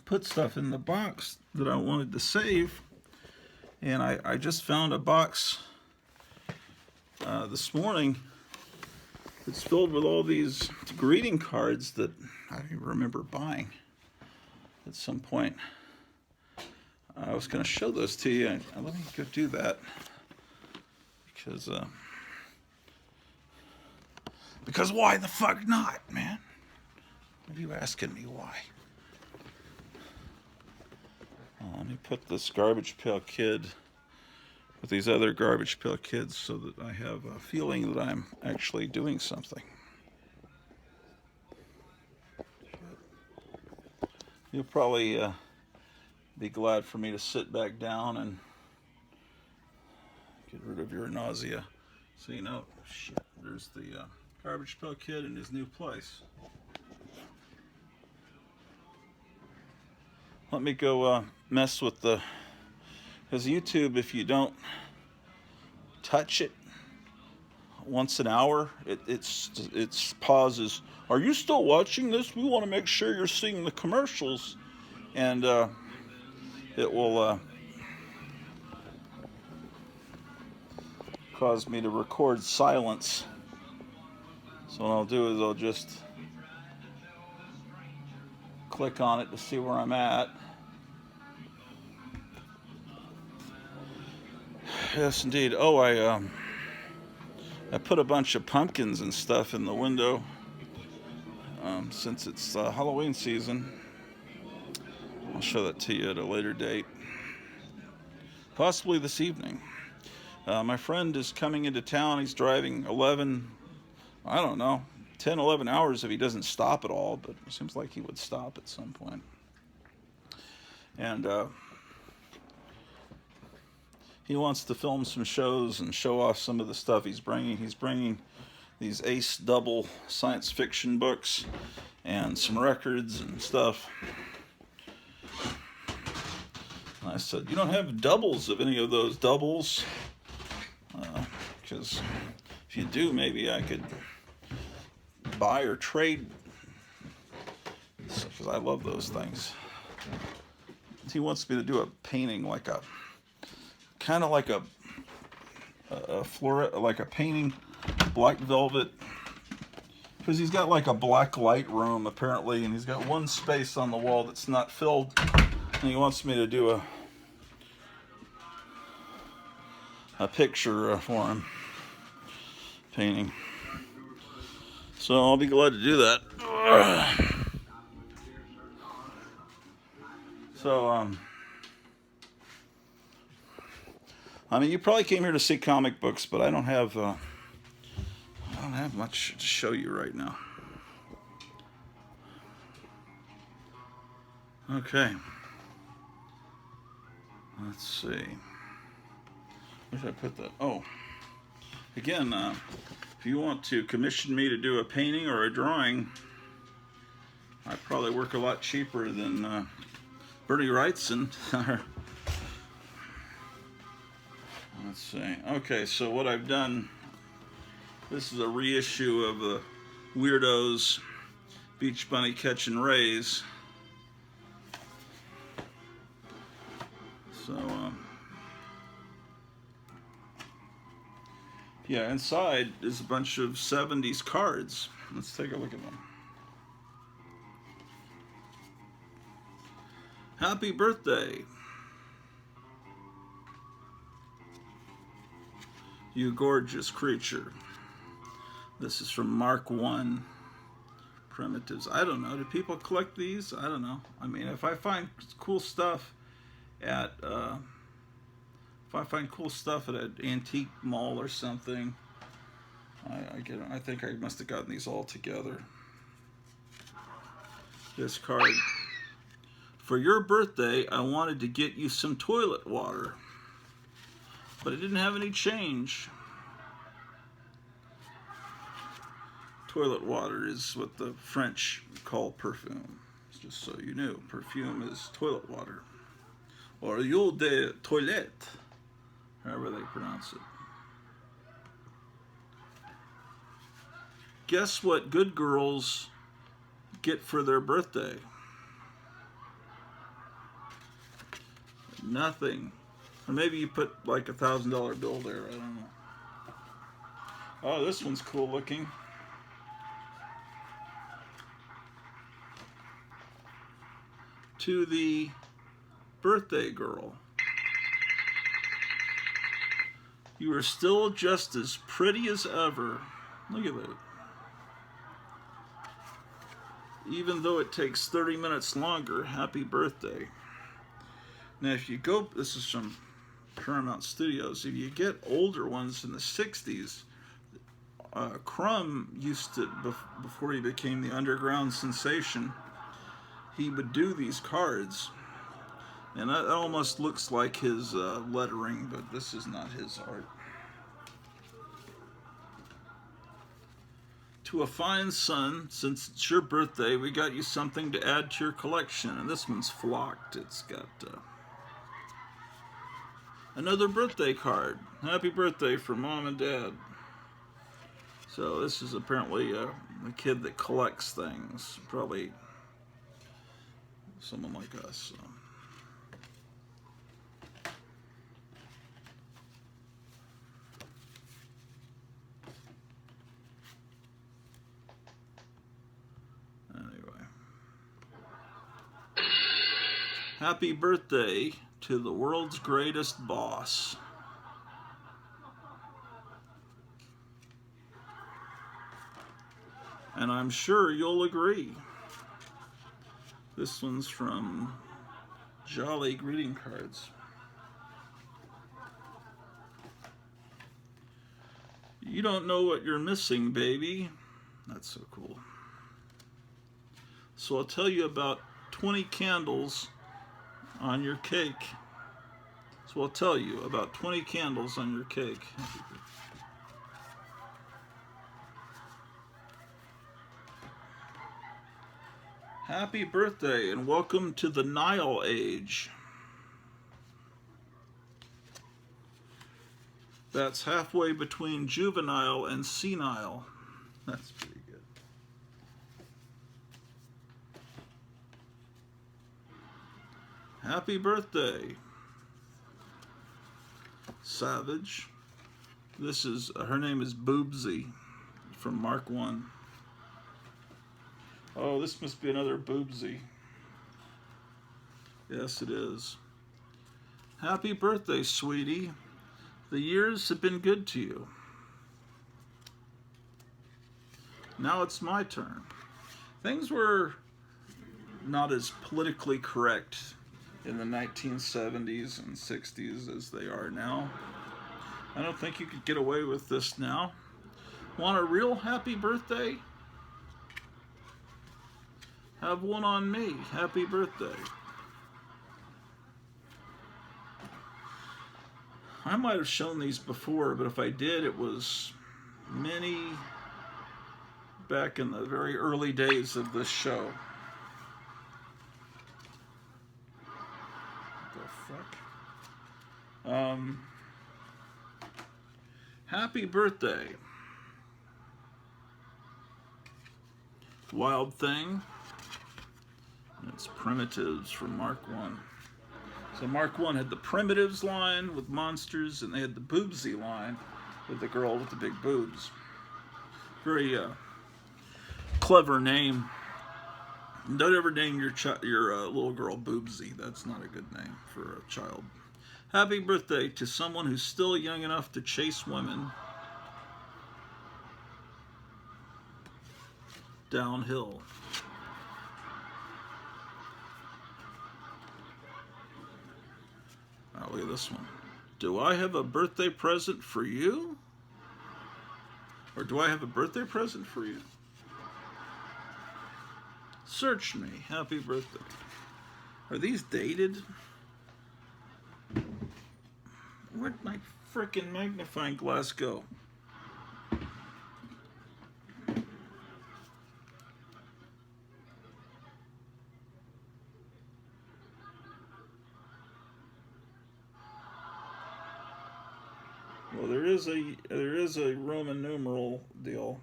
put stuff in the box that I wanted to save, and I just found a box this morning that's filled with all these greeting cards that I don't even remember buying at some point. I was going to show those to you, and let me go do that, because why the fuck not, man? What are you asking me why? Let me put this Garbage Pail Kid with these other Garbage Pail Kids so that I have a feeling that I'm actually doing something. You'll probably be glad for me to sit back down and get rid of your nausea. So you know, shit, there's the Garbage Pail Kid in his new place. Let me go mess with the, because YouTube, if you don't touch it once an hour, it's pauses. Are you still watching this? We want to make sure you're seeing the commercials, and it will cause me to record silence. So what I'll do is I'll just click on it to see where I'm at. Yes, indeed. Oh, I put a bunch of pumpkins and stuff in the window since it's Halloween season. I'll show that to you at a later date, possibly this evening. My friend is coming into town. He's driving 10, 11 hours if he doesn't stop at all, but it seems like he would stop at some point. And he wants to film some shows and show off some of the stuff he's bringing. He's bringing these Ace double science fiction books and some records and stuff. And I said, you don't have doubles of any of those doubles? Because if you do, maybe I could buy or trade, because I love those things. He wants me to do a painting, like a kind of like a painting, black velvet, because he's got like a black light room apparently, and he's got one space on the wall that's not filled, and he wants me to do a picture for him, painting. So I'll be glad to do that. So I mean, you probably came here to see comic books, but I don't have much to show you right now. Okay. Let's see. Where should I put that? Oh, again, if you want to commission me to do a painting or a drawing, I probably work a lot cheaper than Bernie Wrightson. Let's see. Okay, so what I've done This is a reissue of the Weirdos Beach Bunny Catching Rays. So, yeah, inside is a bunch of 70s cards. Let's take a look at them. Happy birthday, you gorgeous creature. This is from Mark 1 Primitives. I don't know. Do people collect these? I don't know. I mean, if I find cool stuff at an antique mall or something, I get them. I think I must have gotten these all together. This card. For your birthday, I wanted to get you some toilet water, but I didn't have any change. Toilet water is what the French call perfume. Just so you knew, perfume is toilet water. Or eau de toilette, however they pronounce it. Guess what good girls get for their birthday? Nothing. Or maybe you put like a $1,000 bill there. I don't know. Oh, this one's cool looking. To the birthday girl. You are still just as pretty as ever. Look at that. Even though it takes 30 minutes longer, happy birthday. Now, if you go, this is from Paramount Studios, if you get older ones in the 60s, Crumb used to, before he became the underground sensation, he would do these cards. And that almost looks like his lettering, but this is not his art. To a fine son, since it's your birthday, we got you something to add to your collection. And this one's flocked. It's got another birthday card. Happy birthday from Mom and Dad. So this is apparently a kid that collects things. Probably someone like us. So. Anyway. Happy birthday to the world's greatest boss. And I'm sure you'll agree. This one's from Jolly Greeting Cards. You don't know what you're missing, baby. That's so cool. So I'll tell you about 20 candles on your cake. So I'll tell you about 20 candles on your cake. Happy birthday and welcome to the Nile Age. That's halfway between juvenile and senile. That's pretty good. Happy birthday, Savage. This is, her name is Boobsy from Mark 1. Oh, this must be another Boobsy. Yes, it is. Happy birthday, sweetie. The years have been good to you. Now it's my turn. Things were not as politically correct in the 1970s and 60s as they are now. I don't think you could get away with this now. Want a real happy birthday? Have one on me. Happy birthday. I might have shown these before, but if I did, it was back in the very early days of this show. What the fuck? Happy birthday. Wild Thing. And it's Primitives from Mark 1. So Mark 1 had the Primitives line with monsters, and they had the Boobsy line with the girl with the big boobs. Very clever name. Don't ever name your little girl Boobsy. That's not a good name for a child. Happy birthday to someone who's still young enough to chase women downhill. Oh, look at this one. Do I have a birthday present for you? Or do I have a birthday present for you? Search me. Happy birthday. Are these dated? Where'd my frickin' magnifying glass go? Well, there is a Roman numeral deal.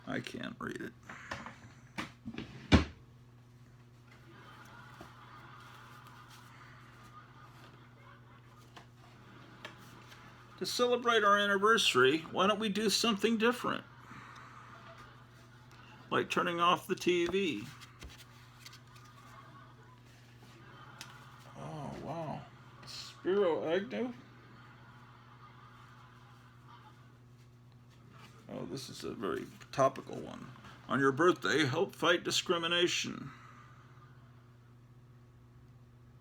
I can't read it. To celebrate our anniversary, why don't we do something different? Like turning off the TV. Oh, wow. Spiro Agnew? Oh, this is a very topical one. On your birthday, help fight discrimination.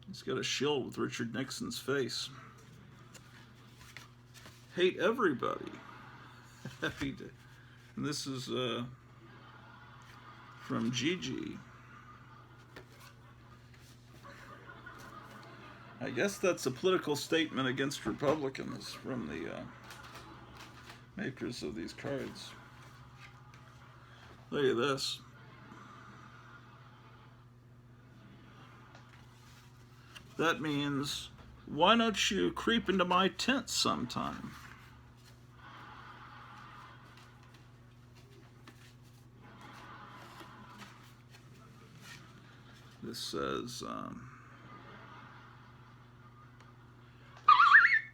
He's got a shield with Richard Nixon's face. Hate everybody. Happy day. And this is from Gigi. I guess that's a political statement against Republicans from the makers of these cards. Look at this. That means, why don't you creep into my tent sometime? This says,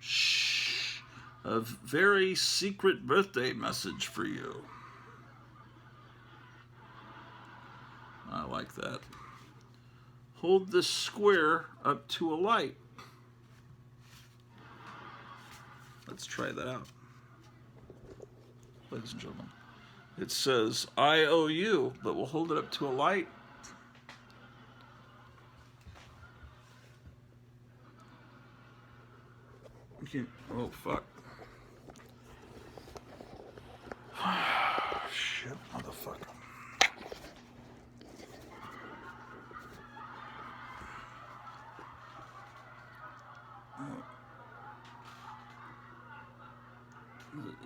shh, a very secret birthday message for you. I like that. Hold this square up to a light. Let's try that out. Ladies and gentlemen. It says, I owe you, but we'll hold it up to a light. Oh, fuck. Shit, motherfucker.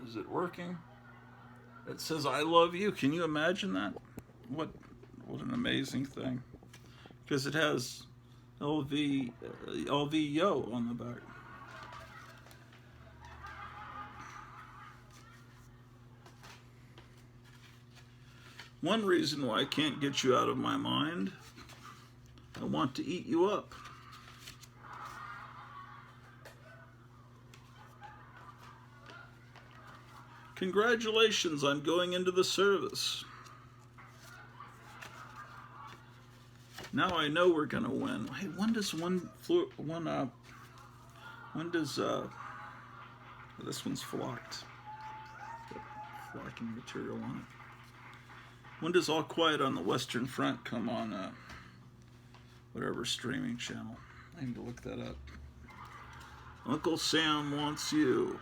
Is it working? It says, I love you. Can you imagine that? What an amazing thing. Because it has LV Yo on the back. One reason why I can't get you out of my mind, I want to eat you up. Congratulations on going into the service. Now I know we're gonna win. Hey, when does this one's flocked. Got flocking material on it. When does All Quiet on the Western Front come on whatever streaming channel? I need to look that up. Uncle Sam wants you,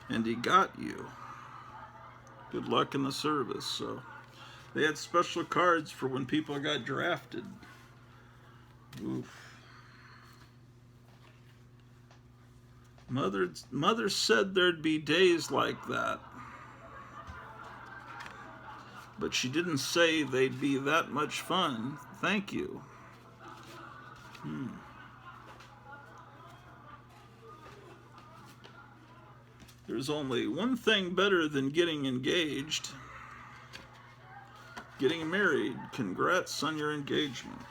and he got you. Good luck in the service. So they had special cards for when people got drafted. Oof. Mother said there'd be days like that, but she didn't say they'd be that much fun. Thank you. There's only one thing better than getting engaged. getting married. Congrats on your engagement.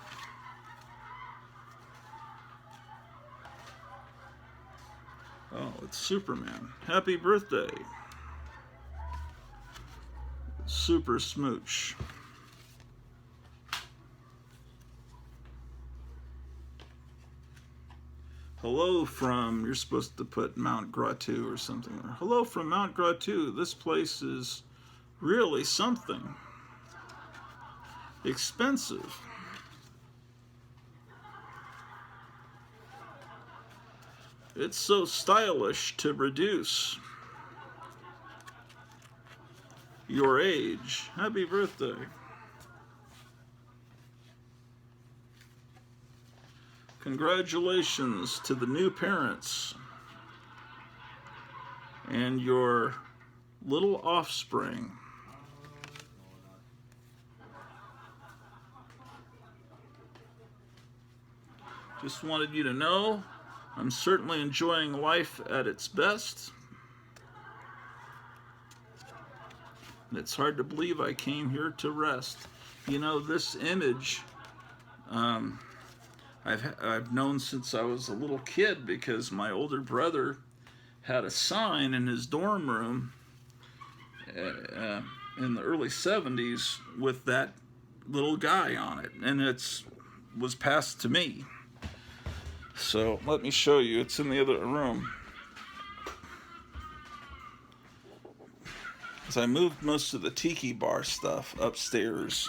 Oh, it's Superman. Happy birthday. Super Smooch. Hello from, you're supposed to put Mount Gratu or something. Hello from Mount Gratu. This place is really something. Expensive. It's so stylish to reduce your age. Happy birthday. Congratulations to the new parents and your little offspring. Just wanted you to know I'm certainly enjoying life at its best. And it's hard to believe I came here to rest. You know, this image I've known since I was a little kid, because my older brother had a sign in his dorm room in the early 70s with that little guy on it, and it was passed to me. So let me show you. It's in the other room. As I moved most of the tiki bar stuff upstairs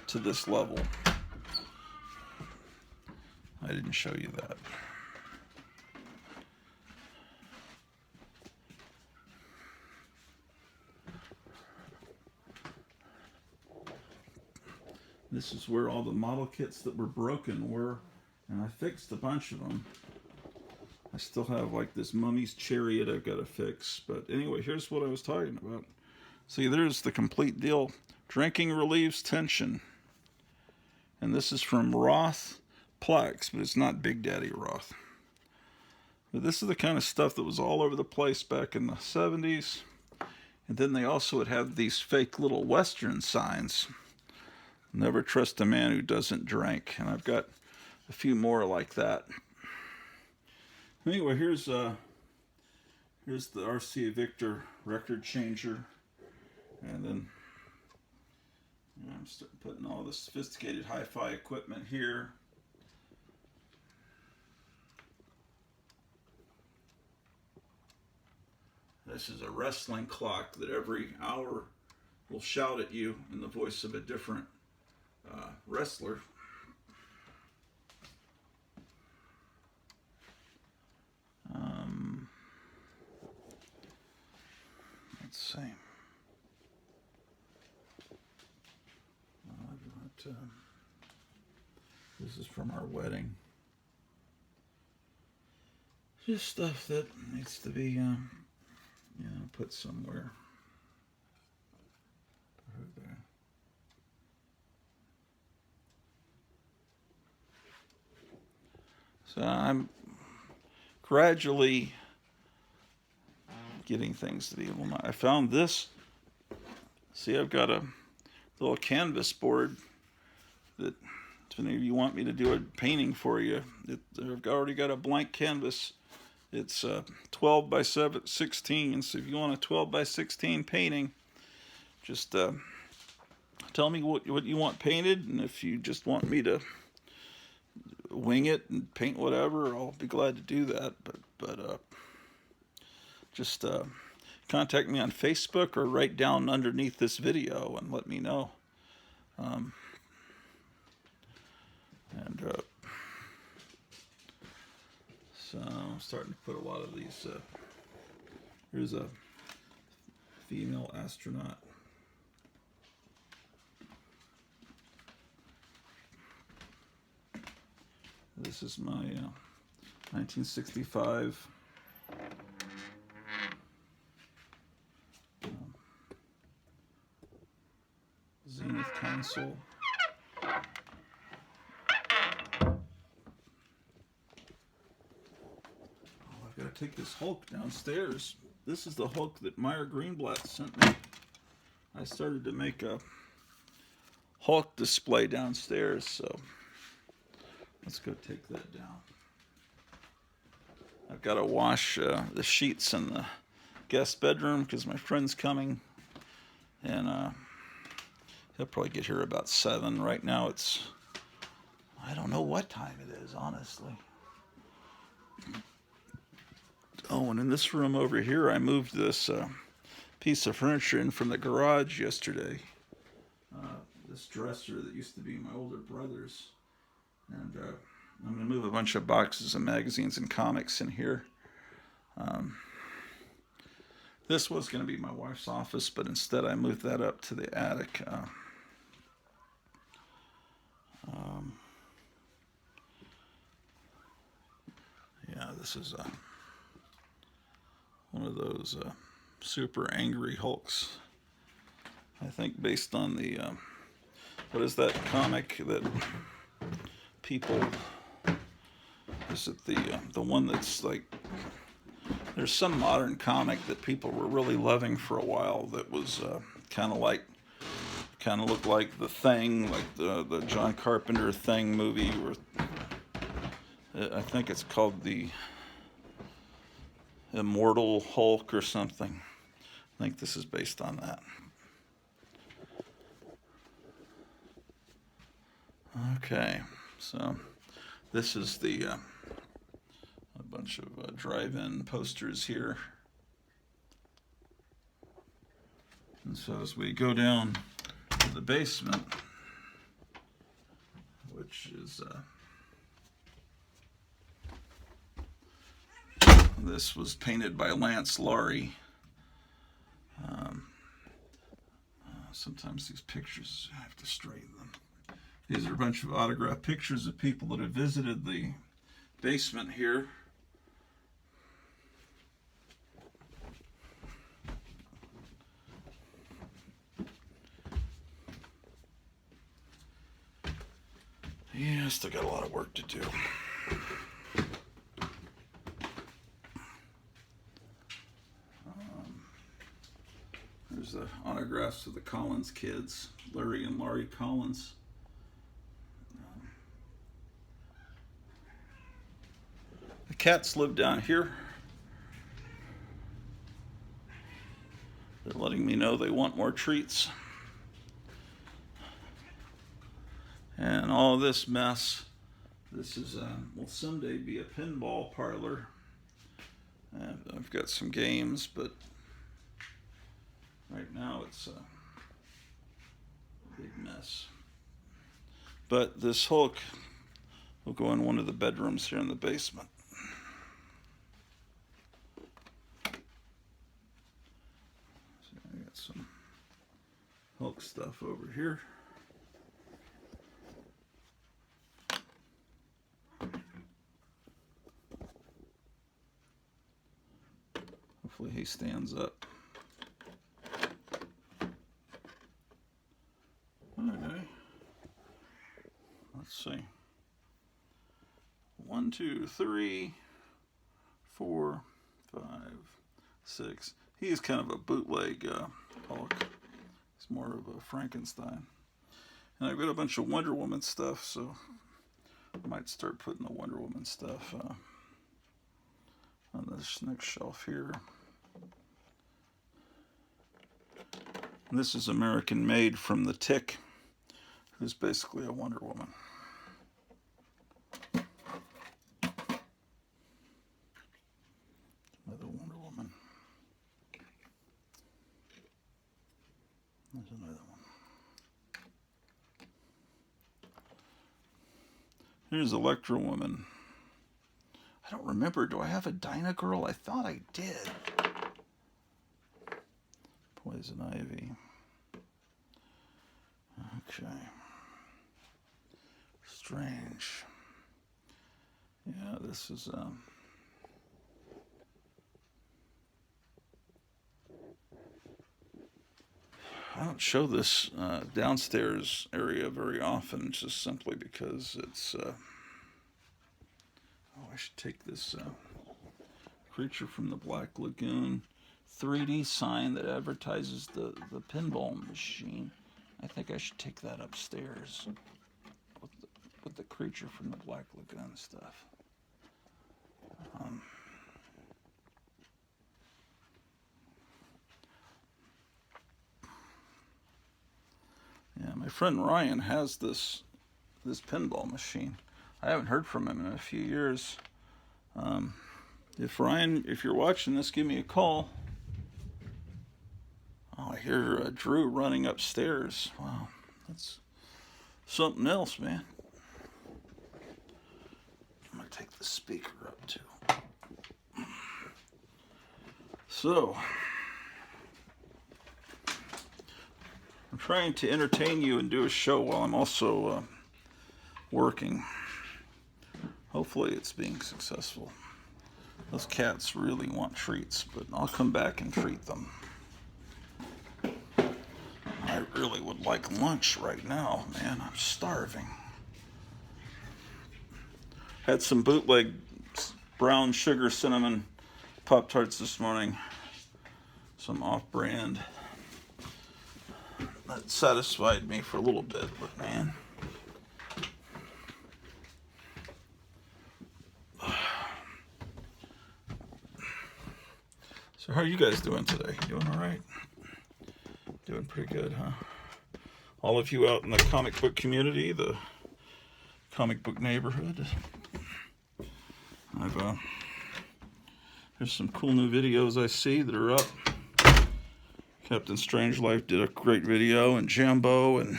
to this level. I didn't show you that. This is where all the model kits that were broken were, and I fixed a bunch of them. I still have like this mummy's chariot I've got to fix. But anyway, here's what I was talking about. See, there's the complete deal. Drinking relieves tension. And this is from Roth Plex, but it's not Big Daddy Roth. But this is the kind of stuff that was all over the place back in the 70s. And then they also would have these fake little Western signs. Never trust a man who doesn't drink. And I've got a few more like that. Anyway, here's the RCA Victor record changer. And then I'm putting all the sophisticated hi-fi equipment here. This is a wrestling clock that every hour will shout at you in the voice of a different wrestler. Let's see. This is from our wedding. Just stuff that needs to be, put somewhere. There. So I'm gradually getting things to be able to. I found this. See, I've got a little canvas board that, if any of you want me to do a painting for you, I've already got a blank canvas. It's 12 by 16, so if you want a 12 by 16 painting, just tell me what you want painted, and if you just want me to wing it and paint whatever, I'll be glad to do that. But just contact me on Facebook or write down underneath this video and let me know. So I'm starting to put a lot of these. Here's a female astronaut. This is my 1965 Zenith console. I've got to take this Hulk downstairs. This is the Hulk that Meyer Greenblatt sent me. I started to make a Hulk display downstairs, so let's go take that down. I've got to wash the sheets in the guest bedroom because my friend's coming, and he'll probably get here about 7. Right now it's, I don't know what time it is, honestly. Oh, and in this room over here, I moved this piece of furniture in from the garage yesterday. This dresser that used to be my older brother's. And I'm going to move a bunch of boxes of magazines and comics in here. This was going to be my wife's office, but instead I moved that up to the attic. Yeah, this is one of those super angry Hulks. I think based on the, what is that comic that people, is it the one that's like, there's some modern comic that people were really loving for a while that was kind of looked like The Thing, like the John Carpenter Thing movie, or I think it's called the Immortal Hulk or something. I think this is based on that. Okay, so this is the a bunch of drive-in posters here. And so as we go down to the basement, which is this was painted by Lance Laurie. Sometimes these pictures, I have to straighten them. These are a bunch of autographed pictures of people that have visited the basement here. Yeah, still got a lot of work to do. There's the autographs of the Collins kids, Larry and Laurie Collins. The cats live down here. They're letting me know they want more treats. And all this mess, this is, will someday be a pinball parlor. And I've got some games, but right now it's a big mess. But this Hulk will go in one of the bedrooms here in the basement. So I got some Hulk stuff over here. Hopefully he stands up. Okay. Let's see. 1, 2, 3, 4, 5, 6. He's kind of a bootleg Hulk. He's more of a Frankenstein. And I've got a bunch of Wonder Woman stuff, so I might start putting the Wonder Woman stuff on this next shelf here. And this is American Made from the Tick, who's basically a Wonder Woman. Another Wonder Woman. There's another one. Here's Electra Woman. I don't remember. Do I have a Dinah Girl? I thought I did. Poison Ivy. Okay. Strange. Yeah, this is I don't show this downstairs area very often, just simply because it's oh, I should take this creature from the Black Lagoon 3D sign that advertises the pinball machine. I think I should take that upstairs with the creature from the Black Lagoon stuff. Yeah, my friend Ryan has this pinball machine. I haven't heard from him in a few years. If Ryan, if you're watching this, give me a call. Oh, I hear Drew running upstairs. Wow, that's something else, man. I'm gonna take the speaker up too. So, I'm trying to entertain you and do a show while I'm also working. Hopefully it's being successful. Those cats really want treats, but I'll come back and treat them. I really would like lunch right now, man. I'm starving. Had some bootleg brown sugar cinnamon Pop-Tarts this morning. Some off-brand. That satisfied me for a little bit, but man. So how are you guys doing today? Doing all right? Doing pretty good, huh? All of you out in the comic book community, the comic book neighborhood. There's some cool new videos I see that are up. Captain Strangeliffe did a great video, and Jambo, and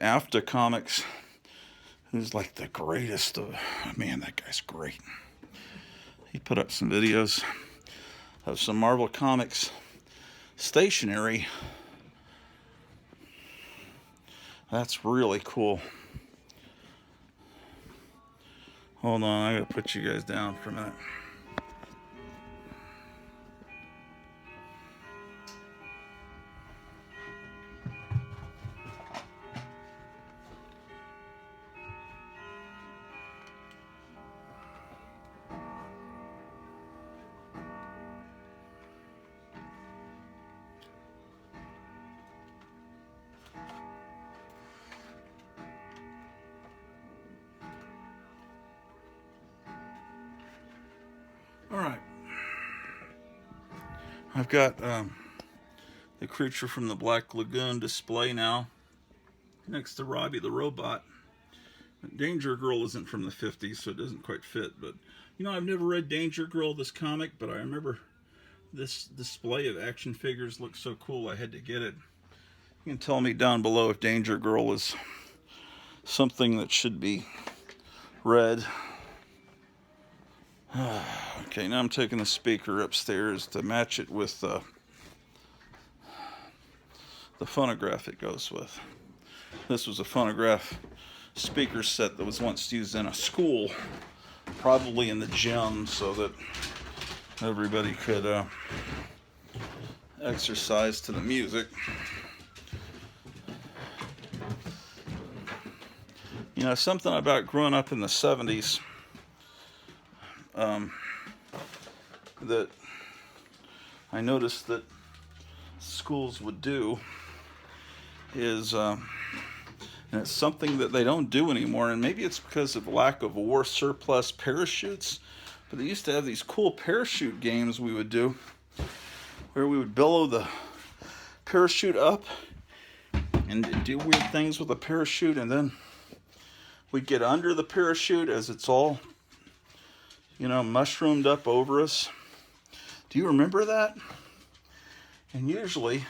After Comics, who's like the greatest of, man, that guy's great. He put up some videos of some Marvel Comics stationery. That's really cool. Hold on, I gotta put you guys down for a minute. All right. I've got the creature from the Black Lagoon display now next to Robbie the Robot. Danger Girl isn't from the 50s, so it doesn't quite fit. But, you know, I've never read Danger Girl, this comic, but I remember this display of action figures looked so cool I had to get it. You can tell me down below if Danger Girl is something that should be read. Okay, now I'm taking the speaker upstairs to match it with the phonograph it goes with. This was a phonograph speaker set that was once used in a school, probably in the gym, so that everybody could exercise to the music. You know, something about growing up in the 70s that I noticed that schools would do is, and it's something that they don't do anymore, and maybe it's because of lack of war surplus parachutes, but they used to have these cool parachute games we would do, where we would billow the parachute up and do weird things with the parachute, and then we'd get under the parachute as it's all, you know, mushroomed up over us. Do you remember that? And usually,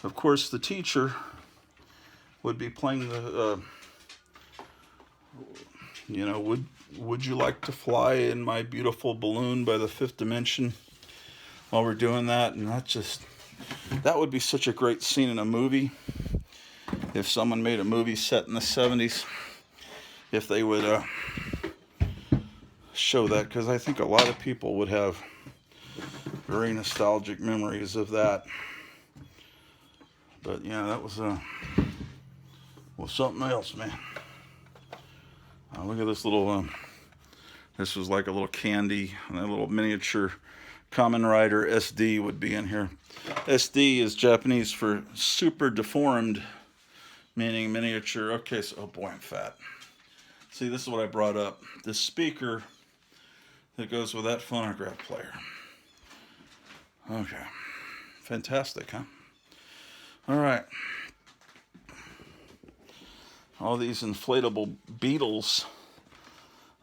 of course, the teacher would be playing the, you know, would you like to fly in my beautiful balloon by the fifth dimension while we're doing that? And that would be such a great scene in a movie. If someone made a movie set in the 70s, if they would show that, because I think a lot of people would have very nostalgic memories of that. But yeah, that was something else, man. Look at this little this was like a little candy, and a little miniature Kamen Rider SD would be in here. SD is Japanese for super deformed, meaning miniature. Okay, so, oh boy, I'm fat. See, this is what I brought up. This speaker that goes with that phonograph player. Okay. Fantastic, huh? All right. All these inflatable beetles,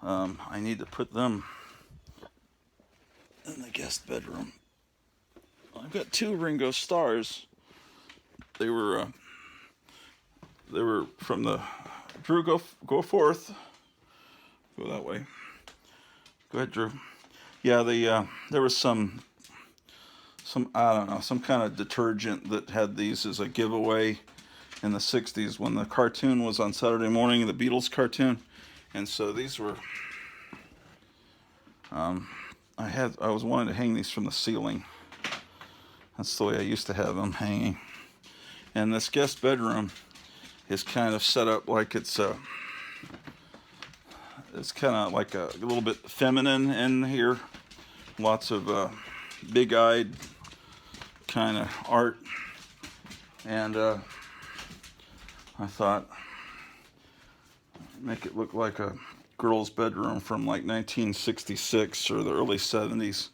I need to put them in the guest bedroom. I've got 2 Ringo Stars. They were from the Drew. Go forth. Go that way. Go ahead, Drew. Yeah, there was some I don't know, some kind of detergent that had these as a giveaway in the 60s when the cartoon was on Saturday morning, the Beatles cartoon. And so these were I was wanting to hang these from the ceiling. That's the way I used to have them hanging. And this guest bedroom is kind of set up like it's kind of like a little bit feminine in here. Lots of big-eyed kind of art. And I thought, make it look like a girl's bedroom from like 1966 or the early 70s.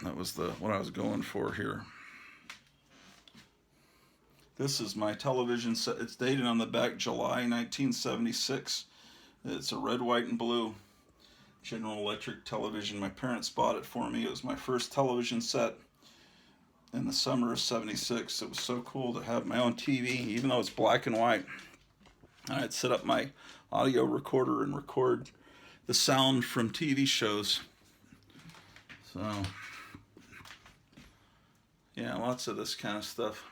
That was what I was going for here. This is my television set. It's dated on the back July 1976. It's a red, white, and blue General Electric television. My parents bought it for me. It was my first television set in the summer of '76. It was so cool to have my own TV, even though it's black and white. I'd set up my audio recorder and record the sound from TV shows. So, yeah, lots of this kind of stuff.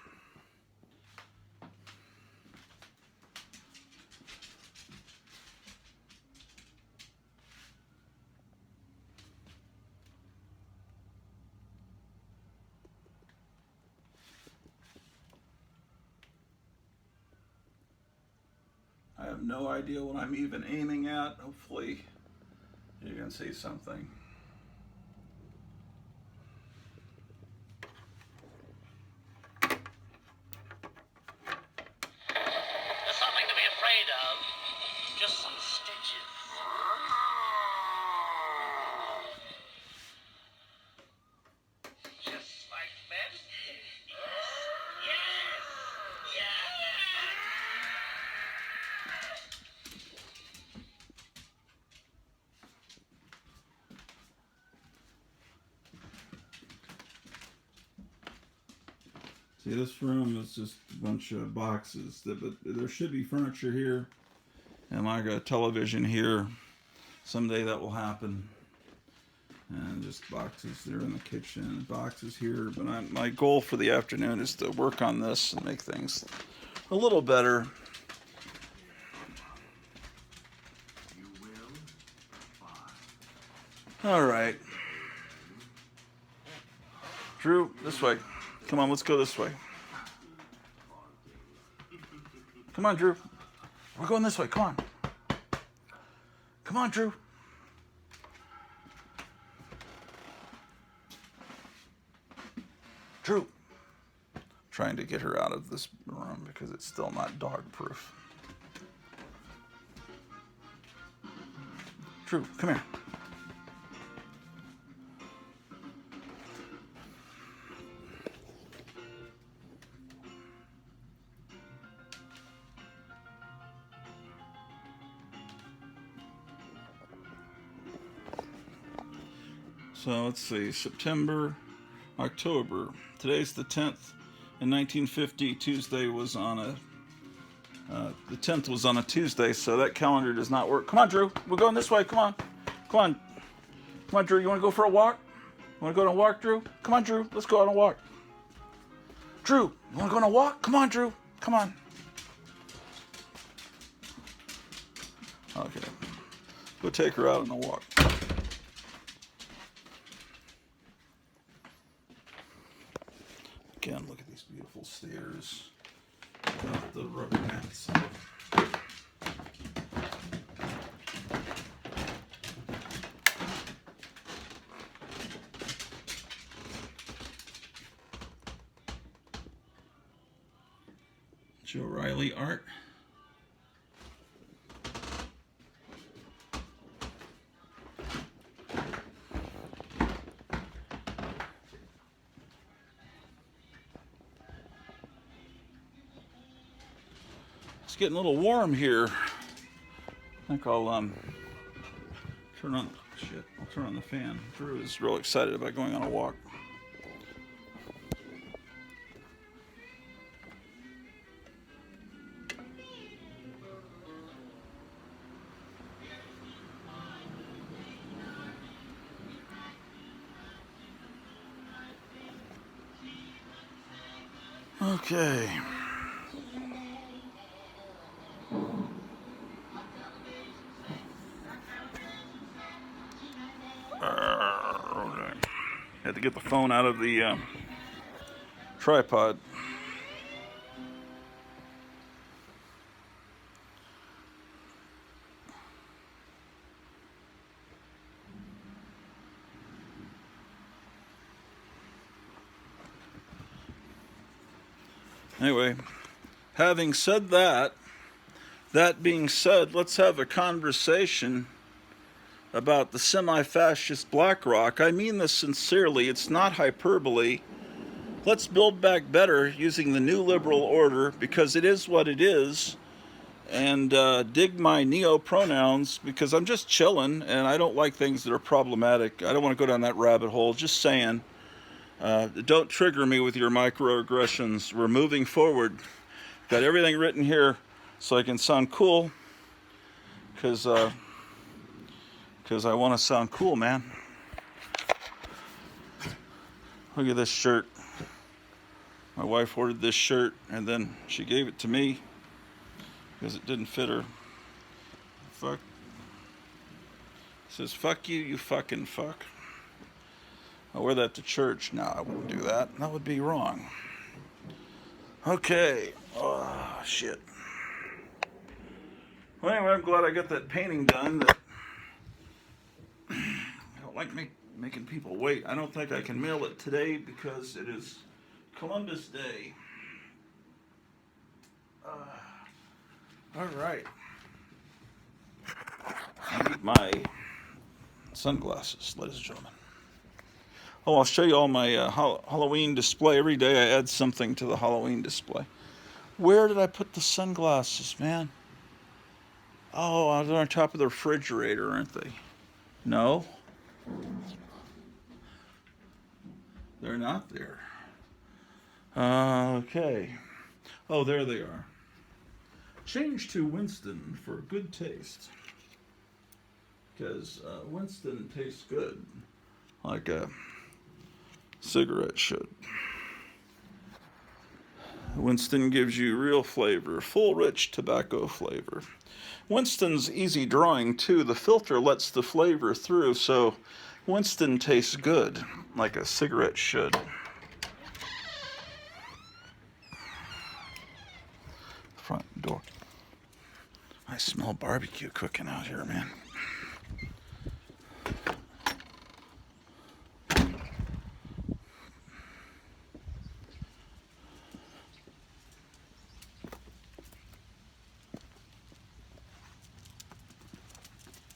I have no idea what I'm even aiming at. Hopefully you can see something. There's nothing to be afraid of. Just some stitches. Just like that. Yes. See, this room is just a bunch of boxes, but there should be furniture here, and I got a television here. Someday that will happen. And just boxes there in the kitchen, boxes here. But my goal for the afternoon is to work on this and make things a little better. All right. Drew, this way. Come on, let's go this way. Come on, Drew. We're going this way. Come on. Come on, Drew. Drew. Trying to get her out of this room because it's still not dog proof. Drew, come here. So let's see, September, October. Today's the 10th. In 1950, Tuesday was on the 10th was on a Tuesday, so that calendar does not work. Come on, Drew. We're going this way. Come on. Come on. Come on, Drew. You want to go for a walk? You want to go on a walk, Drew? Come on, Drew. Let's go on a walk. Drew, you want to go on a walk? Come on, Drew. Come on. Okay. Go take her out on a walk. Again, look at these beautiful stairs. Not the rubber mats. Joe Riley art. It's getting a little warm here. I think I'll turn on the fan. Drew is real excited about going on a walk. Okay. Had to get the phone out of the tripod. Anyway, having said that, that being said, let's have a conversation about the semi-fascist BlackRock. I mean this sincerely. It's not hyperbole. Let's build back better using the new liberal order, because it is what it is. And dig my neo-pronouns, because I'm just chilling and I don't like things that are problematic. I don't want to go down that rabbit hole. Just saying. Don't trigger me with your microaggressions. We're moving forward. Got everything written here so I can sound cool, because I want to sound cool, man. Look at this shirt. My wife ordered this shirt and then she gave it to me because it didn't fit her. Fuck. It says, fuck you, you fucking fuck. I'll wear that to church. No, I wouldn't do that. That would be wrong. Okay. Oh, shit. Well, anyway, I'm glad I got that painting done. I don't like making people wait. I don't think I can mail it today because it is Columbus Day. All right. I need my sunglasses, ladies and gentlemen. Oh, I'll show you all my Halloween display. Every day I add something to the Halloween display. Where did I put the sunglasses, man? Oh, they're on top of the refrigerator, aren't they? No. They're not there. Okay. Oh, there they are. Change to Winston for good taste. Because Winston tastes good. Like a cigarette should. Winston gives you real flavor, full, rich tobacco flavor. Winston's easy drawing too. The filter lets the flavor through, so Winston tastes good, like a cigarette should. Front door. I smell barbecue cooking out here, man.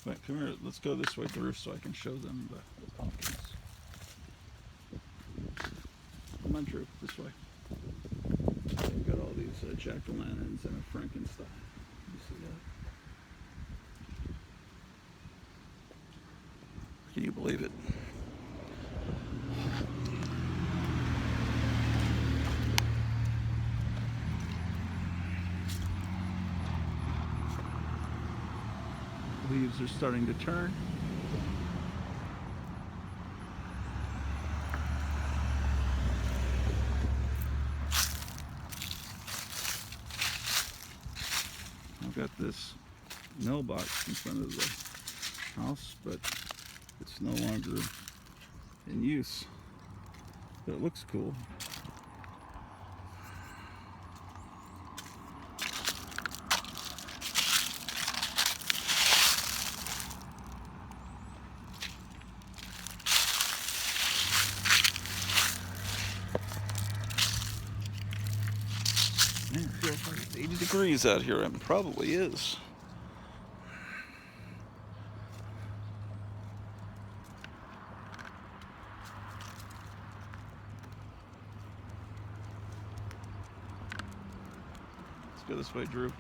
Wait, come here. Let's go this way, Drew, so I can show them the pumpkins. Come on, Drew, this way. We've got all these jack-o'-lanterns and a Frankenstein. You see that? Can you believe it? Leaves are starting to turn. I've got this mailbox in front of the house, but it's no longer in use. But it looks cool. trees out here. It probably is. Let's go this way, Drew.